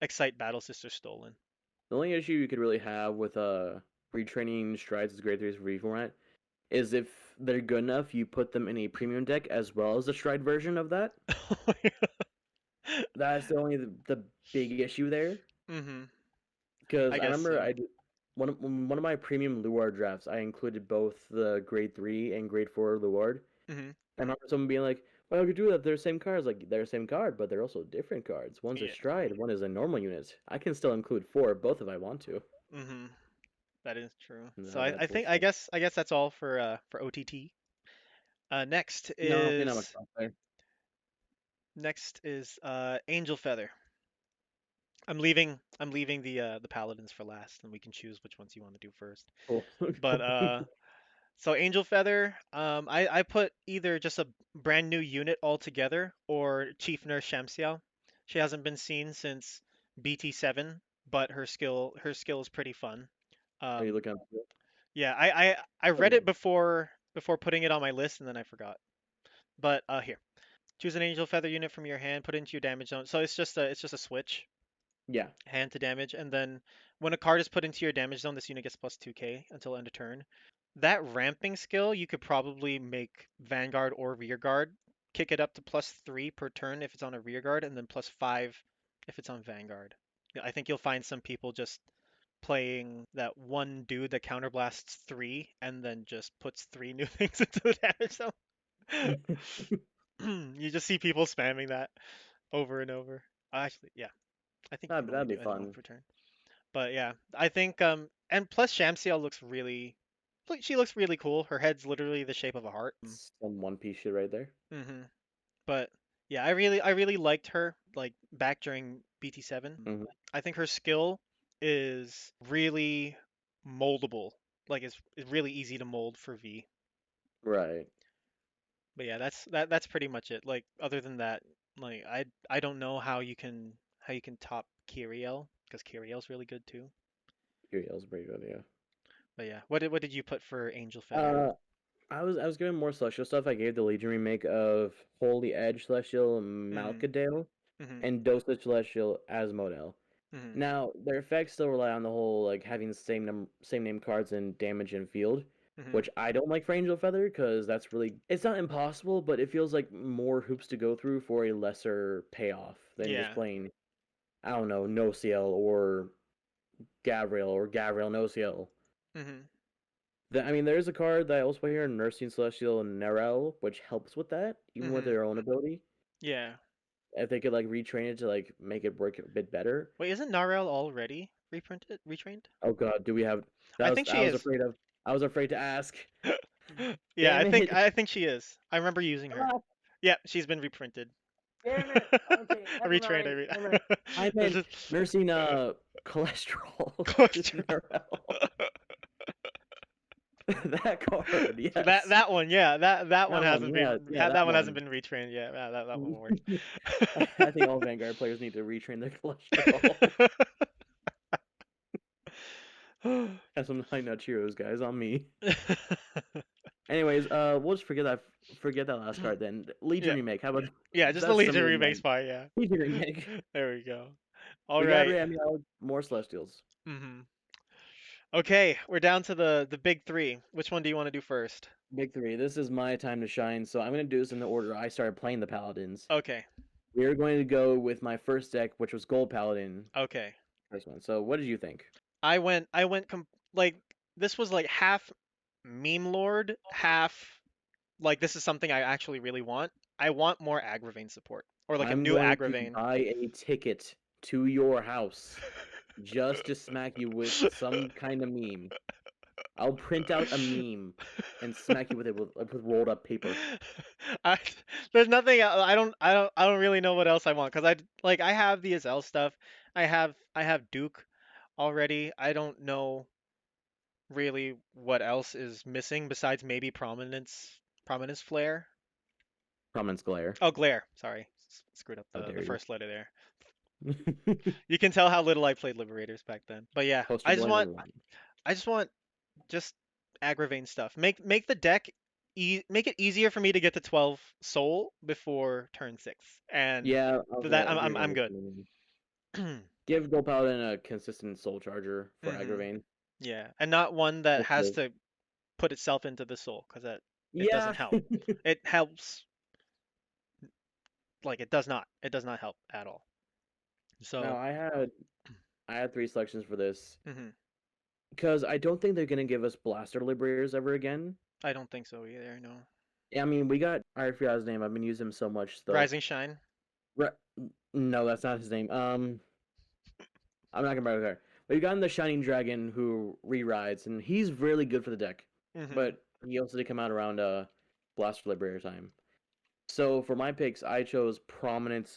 Excite Battle Sister Stolen. the only issue you could really have with retraining strides as grade 3s for format is if they're good enough, you put them in a premium deck as well as the stride version of that. That's the only the big issue there. Mm-hmm. Because I I guess remember so. I did one of my premium Luard drafts. I included both the grade 3 and grade 4 Luard. Mm-hmm. I remember someone being like, "Why would you do that? They're the same cards. Like they're the same card, but they're also different cards. One's a Yeah. stride, one is a normal unit. I can still include 4 of both if I want to." Mm-hmm. That is true. So No, that I think bullshit. I guess that's all for OTT. Next No, you're not much is fun there. Angel Feather. I'm leaving the paladins for last, and we can choose which ones you want to do first. Cool. But so Angel Feather, I put either just a brand new unit altogether or Chief Nurse Shamsiel. She hasn't been seen since BT7, but her skill is pretty fun. Are you Um, looking up? yeah, I read it before putting it on my list, and then I forgot. But here, choose an Angel Feather unit from your hand, put it into your damage zone. So it's just a switch, Yeah. hand to damage, and then when a card is put into your damage zone, this unit gets plus 2k until end of turn. That ramping skill, you could probably make Vanguard or Rearguard, kick it up to plus 3 per turn if it's on a Rearguard, and then plus 5 if it's on Vanguard. Yeah, I think you'll find some people just playing that one dude that counterblasts 3 and then just puts 3 new things into the damage zone. You just see people spamming that over and over. Actually, yeah, I think you can only That'd be do N one fun. per turn. But yeah, I think and plus Shamsiel she looks really cool. Her head's literally the shape of a heart. Some One Piece shit right there. Mm-hmm. But yeah, I really liked her like back during BT7. Hmm. I think her skill is really moldable. Like it's really easy to mold for V. Right. But yeah, that's pretty much it. Like other than that, like I don't know how you can top Kiriel because Kiriel's really good too. Uriel's pretty good, yeah. But yeah, what did you put for Angel Feather? Uh, I was giving more celestial stuff. I gave the Legion remake of Holy Edge Celestial Mm-hmm. Malkadale Mm-hmm. and Dosage Celestial Asmodel. Mm-hmm. Now their effects still rely on the whole like having the same name cards and damage and field, Mm-hmm. which I don't like for Angel Feather because that's really it's not impossible, but it feels like more hoops to go through for a lesser payoff than just Yeah. playing I don't know No CL or Gabriel No CL. Mm-hmm. I mean, there's a card that I also play here, Nursing Celestial and Narelle, which helps with that, even with Mm-hmm. their own ability. Yeah. If they could like retrain it to like make it work a bit better. Wait, isn't Narelle already reprinted, retrained? Oh God, do we have? I think I she was is. afraid of. I was afraid to ask. Yeah, Damn it! I think she is. I remember using her. Ah, Yeah, she's been reprinted. damn it! Okay, never Retrained. mind. Never mind. I It's meant just nursing cholesterol, just cluster. Narelle. That card, So that yes. that one, yeah, that one That one, hasn't yeah, been yeah, that that one hasn't one. been retrained yet. That one won't I think all Vanguard players need to retrain their cholesterol. work. Have some high nut Cheerios, guys, on me. Anyways, we'll just forget that last card then. Legion Yeah, remake. How about yeah, just the that's Legion something in remake's mind. fine. Yeah, Legion remake. there we go. All We got right. Ramio, more Celestials. Mm-hmm. Okay, we're down to the big three. Which one do you want to do first? Big three. This is my time to shine, so I'm gonna do this in the order I started playing the Paladins. Okay, We're going to go with my first deck, which was Gold Paladin. okay. First one. So, what did you think? I went like this was like half meme lord, half like this is something I actually really want. I want more Agravain support or like a I'm new going to Agravain. buy a ticket to your house just to smack you with some kind of meme. I'll print out a meme and smack you with it with rolled up paper. I, there's nothing I don't really know what else I want because I have the Azel stuff. I have Duke already. I don't know really what else is missing besides maybe prominence flare. Prominence glare. Oh, glare. Sorry. Screwed up How the dare you? first letter there. You can tell how little I played Liberators back then. But yeah, Poster boy number one. I just want just Agravain stuff. Make the deck make it easier for me to get to 12 soul before turn 6. And Yeah, that agreeing on I'm this good. one. Give Gold Paladin a consistent soul charger for Hmm. Agravain. Yeah, and not one that That's has it. to put itself into the soul because it doesn't Yeah. help. It helps like it does not help at all. Now So, I had three selections for this mhm. because I don't think they're gonna give us Blaster Liberators ever again. I don't think so either. No. I mean, we got I forgot his name. I've been using him so much though. Rising Shine. Re- no, that's not his name. I'm not gonna bother there. But you got him the Shining Dragon who re-rides, and he's really good for the deck. Mhm. But he also did come out around Blaster Liberator time. So for my picks, I chose Prominence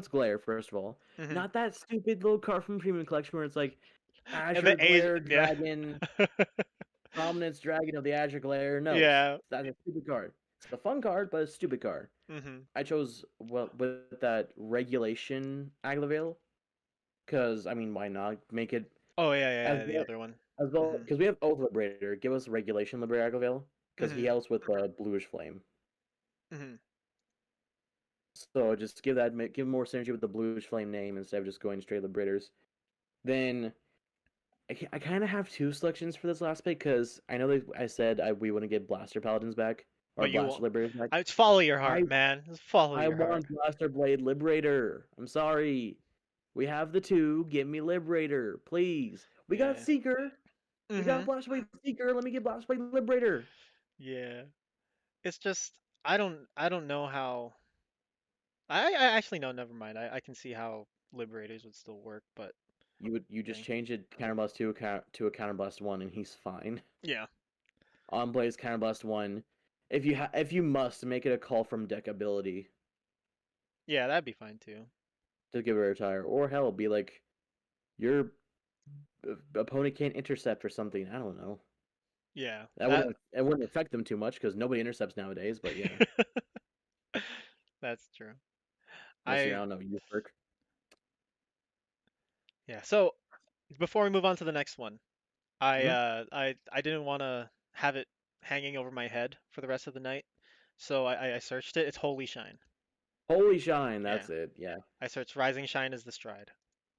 Glare first of all. Mhm. Not that stupid little card from Premium Collection where it's like And Azure the age, Glare yeah. Dragon, Prominence Dragon of the Azure Glare. No, Yeah. that's a stupid card. It's a fun card, but a stupid card. Mhm. I chose well with that Regulation Aglavale because I mean, why not make it Oh yeah, yeah, as yeah, the well other one. as well Mhm. because we have Oath Liberator. Give us Regulation Liberator Aglavale because he Mhm. helps with Bluish Flame. Mhm. So just give more synergy with the Bluish Flame name instead of just going straight Liberators. Then I kind of have two selections for this last pick because I know that I said we want to get Blaster Paladins back or But you Blaster won't. Liberators back. It's follow your I heart, man. Just follow I your heart. want Blaster Blade Liberator. I'm sorry. We have the two. Give me Liberator, please. We got Yeah. Seeker. We got Mhm. Blaster Blade Seeker. Let me get Blaster Blade Liberator. Yeah. It's just I don't know how. I actually no, never mind. I can see how liberators would still work, but You just dang. change it Counterblast to a Counterblast 1 and he's fine. Yeah. On Blaze Counterblast 1. If you must make it a call from deck ability Yeah, that'd be fine too. to give it a retire or hell be like your opponent can't intercept or something. I don't know. Yeah. That That wouldn't it wouldn't affect them too much because nobody intercepts nowadays. But yeah, That's true. unless you're I I don't know you work. yeah. So before we move on to the next one, Hmm? I didn't want to have it hanging over my head for the rest of the night, so I searched it. It's Holy Shine. Holy shine, Yeah. that's it. Yeah, I searched Rising Shine as the stride.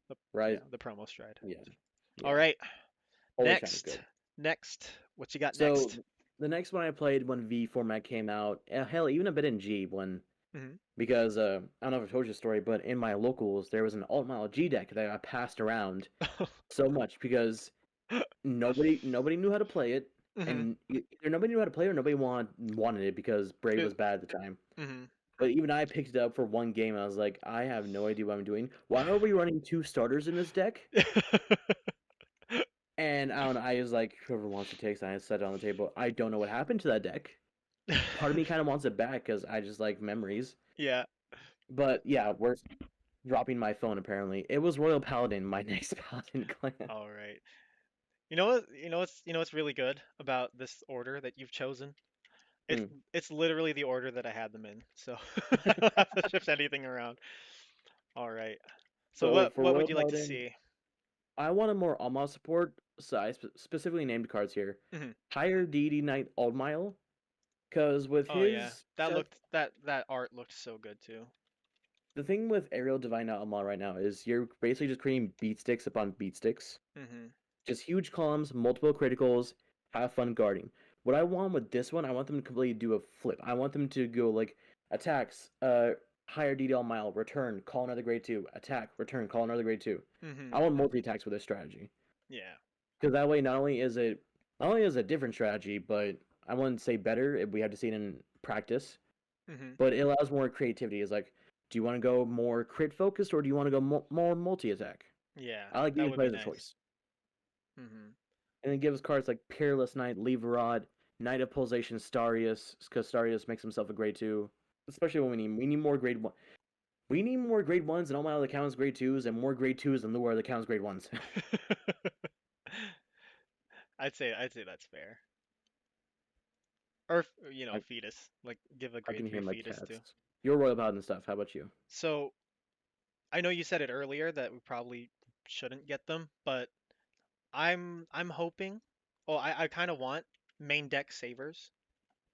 The, right. yeah, the promo stride. Yeah, All yeah. right. Holy shine is Next. good. Next. What you got So next? the next one I played when V format came out, hell, even a bit in G when Hmm. because I don't know if I told you the story, but in my locals there was an alt mile G deck that I passed around so much because nobody knew how to play it. Mhm. and either nobody knew how to play or nobody wanted it because Brave was It, bad at the time. mhm. But even I picked it up for one game, and I was like, I have no idea what I'm doing. Why are we running 2 starters in this deck? And I don't know. I was like, whoever wants to take, and I set it on the table. I don't know what happened to that deck. Part of me kind of wants it back because I just like memories. Yeah. But yeah, we're dropping my phone. Apparently, it was Royal Paladin, my next Paladin clan. All right. You know what? You know what's really good about this order that you've chosen? It's Hmm. it's literally the order that I had them in, so I don't have to shift anything around. All right. So So what for what Royal would you like to Paladin, see? I wanted more Alma support. So I specifically named cards here. Mhm. Higher Deity Knight Aldmile, because with Oh yeah, his that set, looked that art looked so good too. the thing with Aerial Divine Aldmile right now is you're basically just creating beat sticks upon beat sticks. Mhm. Just huge columns, multiple criticals, have fun guarding. What I want with this one, I want them to completely do a flip. I want them to go like attacks, higher DDL mile, return, call another grade 2, attack, return, call another grade 2. I Mhm. want multi attacks with this strategy. Yeah. Because that way not only is it a different strategy, but I wouldn't say better if we have to see it in practice, Mhm. but it allows more creativity. It's like, do you want to go more crit focused or do you want to go more multi attack? Yeah, I like that giving would be players a nice. choice. Mhm. And it gives cards like Peerless Knight, Leverod, Knight of Pulsation, Starius, because Starius makes himself a grade 2. Especially when we need more grade 1. We need more grade 1s and all my other counts grade 2s, and more grade 2s than Lure that counts grade 1s. I'd say that's fair. Or I, fetus. Like give a I grade can hear 3 my fetus cats. too. Your Royal Paladin stuff, how about you? So, I know you said it earlier that we probably shouldn't get them, but I'm hoping. Oh, I kind of want main deck savers.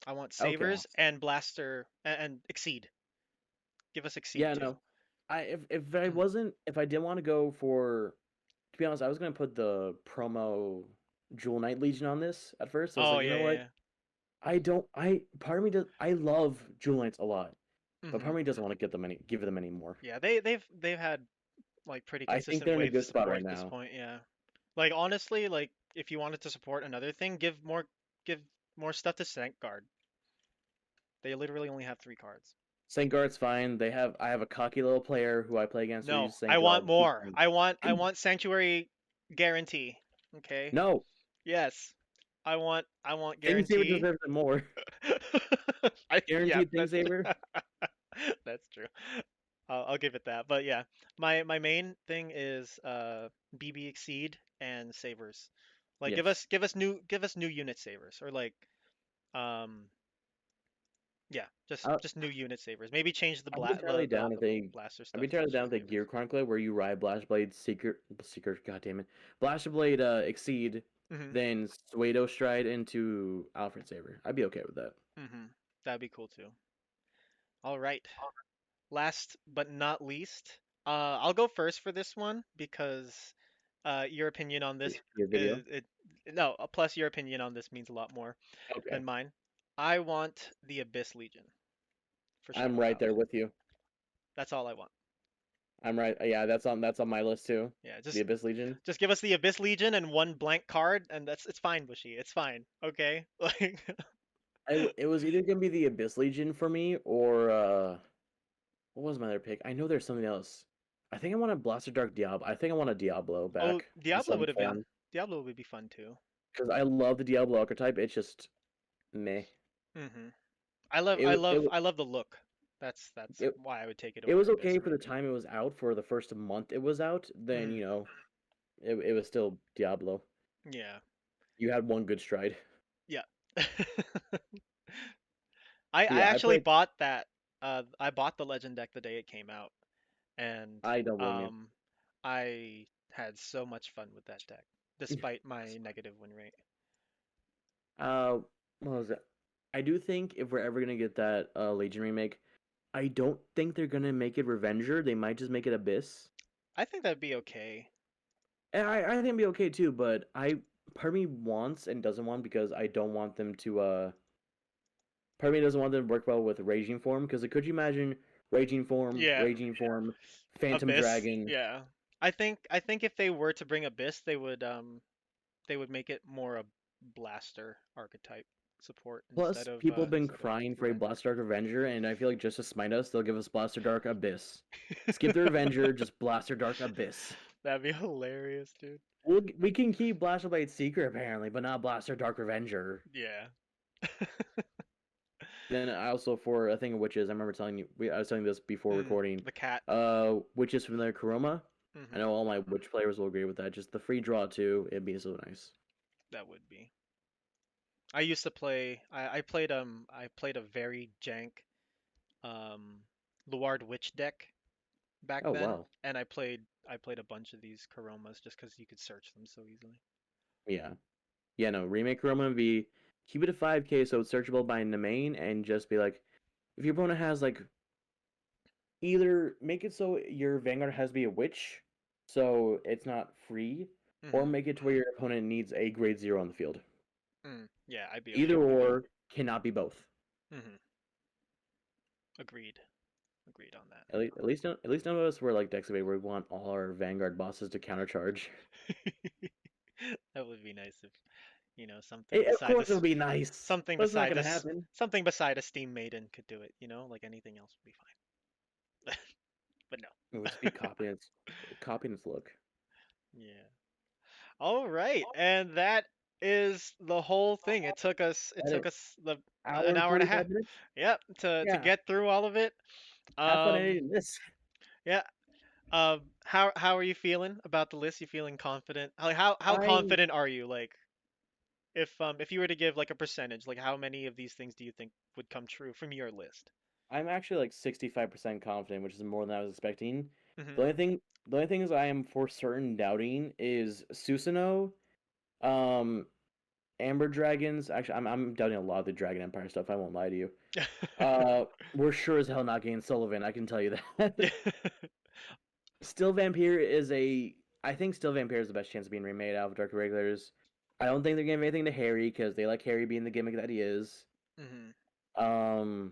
I want Okay. savers and blaster and exceed. Give us exceed Yeah, too. no. If I didn't want to go for, to be honest, I was gonna put the promo Jewel Knight Legion on this at first. I was Oh like, you yeah, know what? yeah, Part of me does, I love Jewel Knights a lot, yeah. but part of me doesn't want to give them any more. Yeah, they've had like pretty I think consistent they're in a wave good spot support right at this now. point. Yeah. Like honestly, like if you wanted to support another thing, give more stuff to Vanguard. They literally only have 3 cards. Guard's fine. I have a cocky little player who I play against who No, uses I want Guard. He's more. fine. I want Sanctuary guarantee. Okay? No, Yes. I want Thing Saver guarantee. deserves it more. Yeah, Guaranteed Thing Saver. that's true. I'll give it that. But yeah, my main thing is BB Exceed and savers. Like Yes. give us new unit savers or like um yeah, I, just new unit savers. Maybe change the I'd be bla entirely down the if they. blaster I'd be stuff to entirely down just if they savers. Gear Chronicler where you ride Blast Blade Seeker. God damn it, Blast Blade Exceed, Mhm. then Suedo Stride into Alfred Saber. I'd be okay with that. Mhm. That'd be cool too. All right. Last but not least, I'll go first for this one because your opinion on this Your video. is it no, plus your opinion on this means a lot more Okay. than mine. I want the Abyss Legion for I'm Shadow right House. there with you. That's all I want. I'm right. Yeah, that's on my list too. Yeah, The Abyss Legion. just give us the Abyss Legion and one blank card, and it's fine, Bushy. It's fine. Okay? Like It was either gonna be the Abyss Legion for me or what was my other pick? I know there's something else. I think I want a Blaster Dark Diablo. I think I want a Diablo oh, back in some form Diablo would be fun too. because I love the Diablo archetype. It's just meh. Mhm. I love It I was it, love wa- I love the look. That's it, why I would take it it was over okay Abyss for the maybe. time it was out for the first month it was out. Then Mhm. it was still Diablo. Yeah. You had one good stride. Yeah. I Yeah, I actually played. bought that I bought the Legend deck the day it came out and I don't blame you. um I had so much fun with that deck despite my negative win rate. Uh, what was it? I do think if we're ever gonna get that Legion remake, I don't think they're gonna make it Revenger. They might just make it Abyss. I think that'd be okay. And I think it'd be okay too, but part of me wants and doesn't want because I don't want them to part of me doesn't want them to work well with Raging Form because could you imagine Yeah, Raging Form, Phantom Abyss. Dragon? Yeah. I think if they were to bring Abyss, they would make it more blaster archetype support Plus, instead of people have been crying for a Revenger. Blaster Dark Avenger, and I feel like just to smite us, they'll give us Blaster Dark Abyss. Skip the Revenger, just Blaster Dark Abyss. That'd be hilarious, dude. We can keep Blaster Blade Seeker apparently, but not Blaster Dark Revenger. Yeah. Then I also for a thing of witches, I remember telling you, I was telling this before recording. The cat. Witches from the Kuroma. I know all my witch players will agree with that. Just the free draw too, it'd be so nice. That would be. I used to play. I played a very jank Luard Witch deck back Oh then, wow. and I played a bunch of these Karomas just because you could search them so easily. Yeah. Yeah, no, remake Kuroma would be keep it at 5K so it's searchable by the main and just be like if your opponent has like either make it so your Vanguard has to be a witch, so it's not free, or make it to where your opponent needs a grade 0 on the field. Yeah, I'd be okay Either with or cannot be both. that. Agreed. Agreed on that. At least none of us were like Dexabay where we want all our Vanguard bosses to countercharge. That would be nice if, something Of beside course it this, would be nice, something but it's not beside gonna this, happen. something beside a Steam Maiden could do it. Like anything else would be fine. But no. It would just be copying its look. Yeah. All right, and that is the whole thing. It took us Hour an and hour and a half. 45 minutes? Yep, to Yeah. get through all of it. Have fun Um, editing this. yeah. How are you feeling about the list? You feeling confident? How I'm confident are you? Like, if you were to give like a percentage, like how many of these things do you think would come true from your list? I'm actually like 65% confident, which is more than I was expecting. Hmm. The only things I am for certain doubting is Susanoo, um, Amber Dragons. Actually, I'm doubting a lot of the Dragon Empire stuff. I won't lie to you. We're sure as hell not getting Sullivan. I can tell you that. Still Vampire is a. I think Still Vampire is the best chance of being remade out of Dark Regulars. I don't think they're giving anything to Harry because they like Harry being the gimmick that he is. Hmm. Um,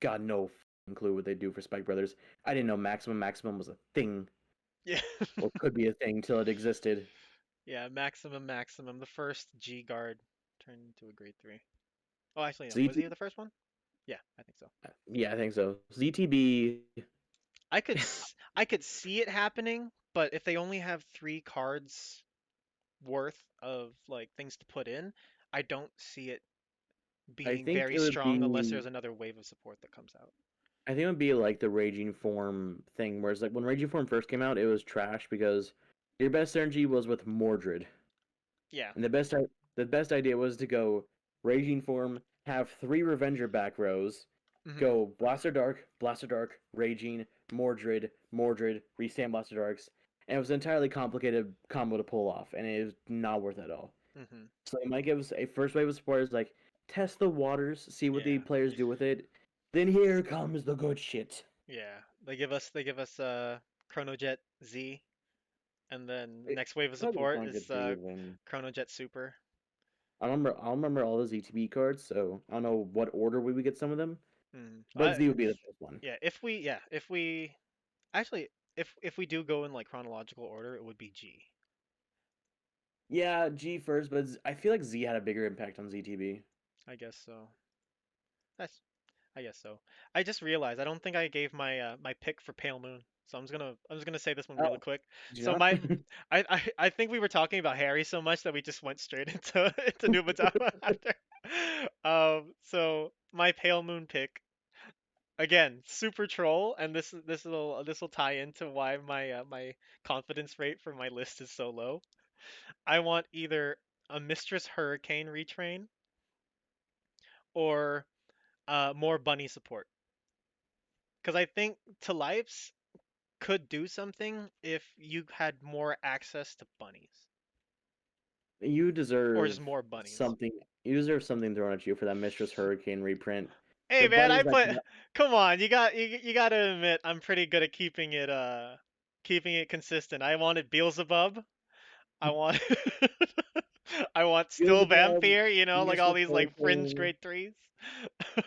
got no clue what they do for Spike Brothers. I didn't know Maximum was a thing Yeah. or could be a thing till it existed. Yeah, maximum. The first G guard turned into a grade 3. Oh, actually, no. Was ZT, he the first one? Yeah, I think so. yeah, I think so. ZTB, I could see it happening, but if they only have 3 cards worth of like things to put in, I don't see it I being think very it would strong unless be. there's another wave of support that comes out. I think it would be like the Raging Form thing, whereas like when Raging Form first came out, it was trash because your best synergy was with Mordred, Yeah. and the best idea was to go Raging Form, have 3 Revenger back rows, Hmm. go Blaster Dark, Raging, Mordred, restand Blaster Darks, and it was an entirely complicated combo to pull off, and it is not worth it at all. Hmm. So they might give us a first wave of supporters like test the waters, see what the Yeah. players do with it. Then here comes the good shit. Yeah. They give us Chrono Jet Z, and then It, next wave of it's not gonna support sound good is to even. Chrono Jet Super. I remember all those ETB cards, so I don't know what order we would get some of them. Mm. But Z would be the first one. If we actually if we do go in like chronological order, it would be G. Yeah, G first, but I feel like Z had a bigger impact on ZTB. I guess so. That's I guess so. I just realized I don't think I gave my pick for Pale Moon. So I'm just gonna say this one really Oh, quick. did you So not? I think we were talking about Harry so much that we just went straight into Nubatama after. So my Pale Moon pick again, super troll, and this will tie into why my confidence rate for my list is so low. I want either a Mistress Hurricane retrain or more bunny support. Because I think to lives could do something if you had more access to bunnies You or just deserve more bunnies. something. You deserve something thrown at you for that Mistress Hurricane reprint. Hey The man, bunnies I that put. Come on, you got to admit I'm pretty good at keeping it consistent. I wanted Beelzebub. I want I want still Beelzebub, Vampire. Like all Mistress these like fringe Hurricane, grade 3s.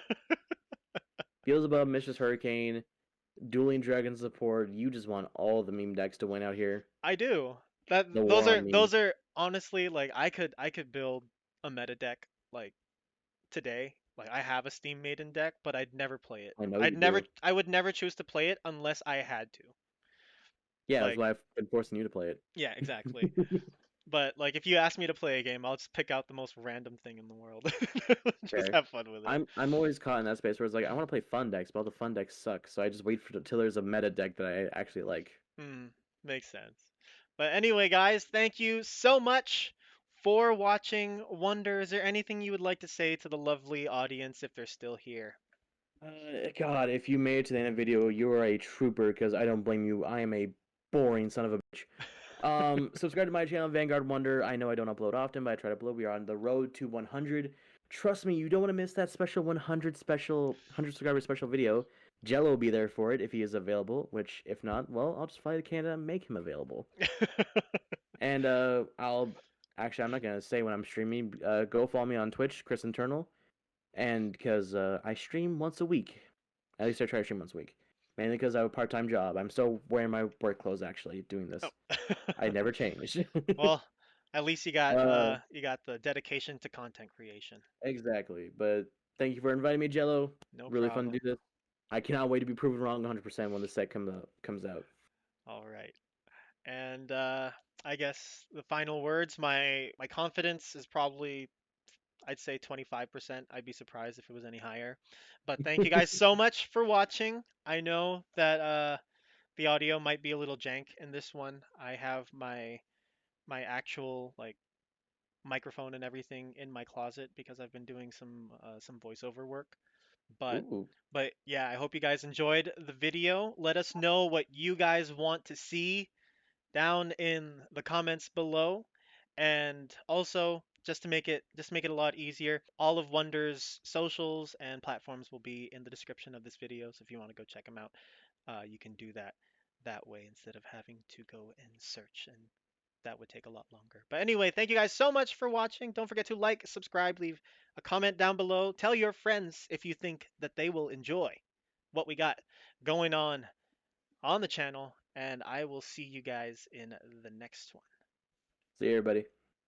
Beelzebub, Mistress Hurricane, Dueling Dragon support. You just want all the meme decks to win out here. I do. That The those war are on memes. those are honestly like I could build a meta deck like today. Like I have a Steam Maiden deck, but I'd never play it. I know you do. I would never choose to play it unless I had to. Yeah, that's Like, why I've been forcing you to play yeah, exactly. it. But like if you ask me to play a game, I'll just pick out the most random thing in the world. Just Fair. have fun with it. I'm always caught in that space where it's like I want to play fun decks, but all the fun decks suck. So I just wait for till there's a meta deck that I actually like. Makes sense. But anyway, guys, thank you so much for watching Wonder. Is there anything you would like to say to the lovely audience if they're still here? God, if you made it to the end of the video, you are a trooper because I don't blame you. I am a boring son of a bitch. Subscribe to my channel, Vanguard Wonder. I know I don't upload often, but I try to upload. We are on the road to 100. Trust me, you don't want to miss that special 100 subscriber special video. Jello will be there for it if he is available, which if not, well, I'll just fly to Canada and make him available. And I'm not gonna say when I'm streaming. Go follow me on Twitch, Chris Internal, and because I stream once a week. At least I try to stream once a week. Mainly because I have a part-time job. I'm still wearing my work clothes actually doing Oh. this. I never changed. Well, at least uh, you got the dedication to content creation. exactly. But thank you for inviting me, Jello. No Really fun to problem. do this. I cannot wait to be proven wrong 100% when the set comes out. All right. And I guess the final words, my confidence is probably I'd say 25%. I'd be surprised if it was any higher. But thank you guys so much for watching. I know that the audio might be a little jank in this one. I have my actual like microphone and everything in my closet because I've been doing some voiceover work. But Ooh. but yeah, I hope you guys enjoyed the video. Let us know what you guys want to see down in the comments below. And also, just to make it a lot easier, all of Wonder's socials and platforms will be in the description of this video. So if you want to go check them out, you can do that way instead of having to go and search, and that would take a lot longer. But anyway, thank you guys so much for watching. Don't forget to like, subscribe, leave a comment down below. Tell your friends if you think that they will enjoy what we got going on the channel, and I will see you guys in the next one. See you, everybody.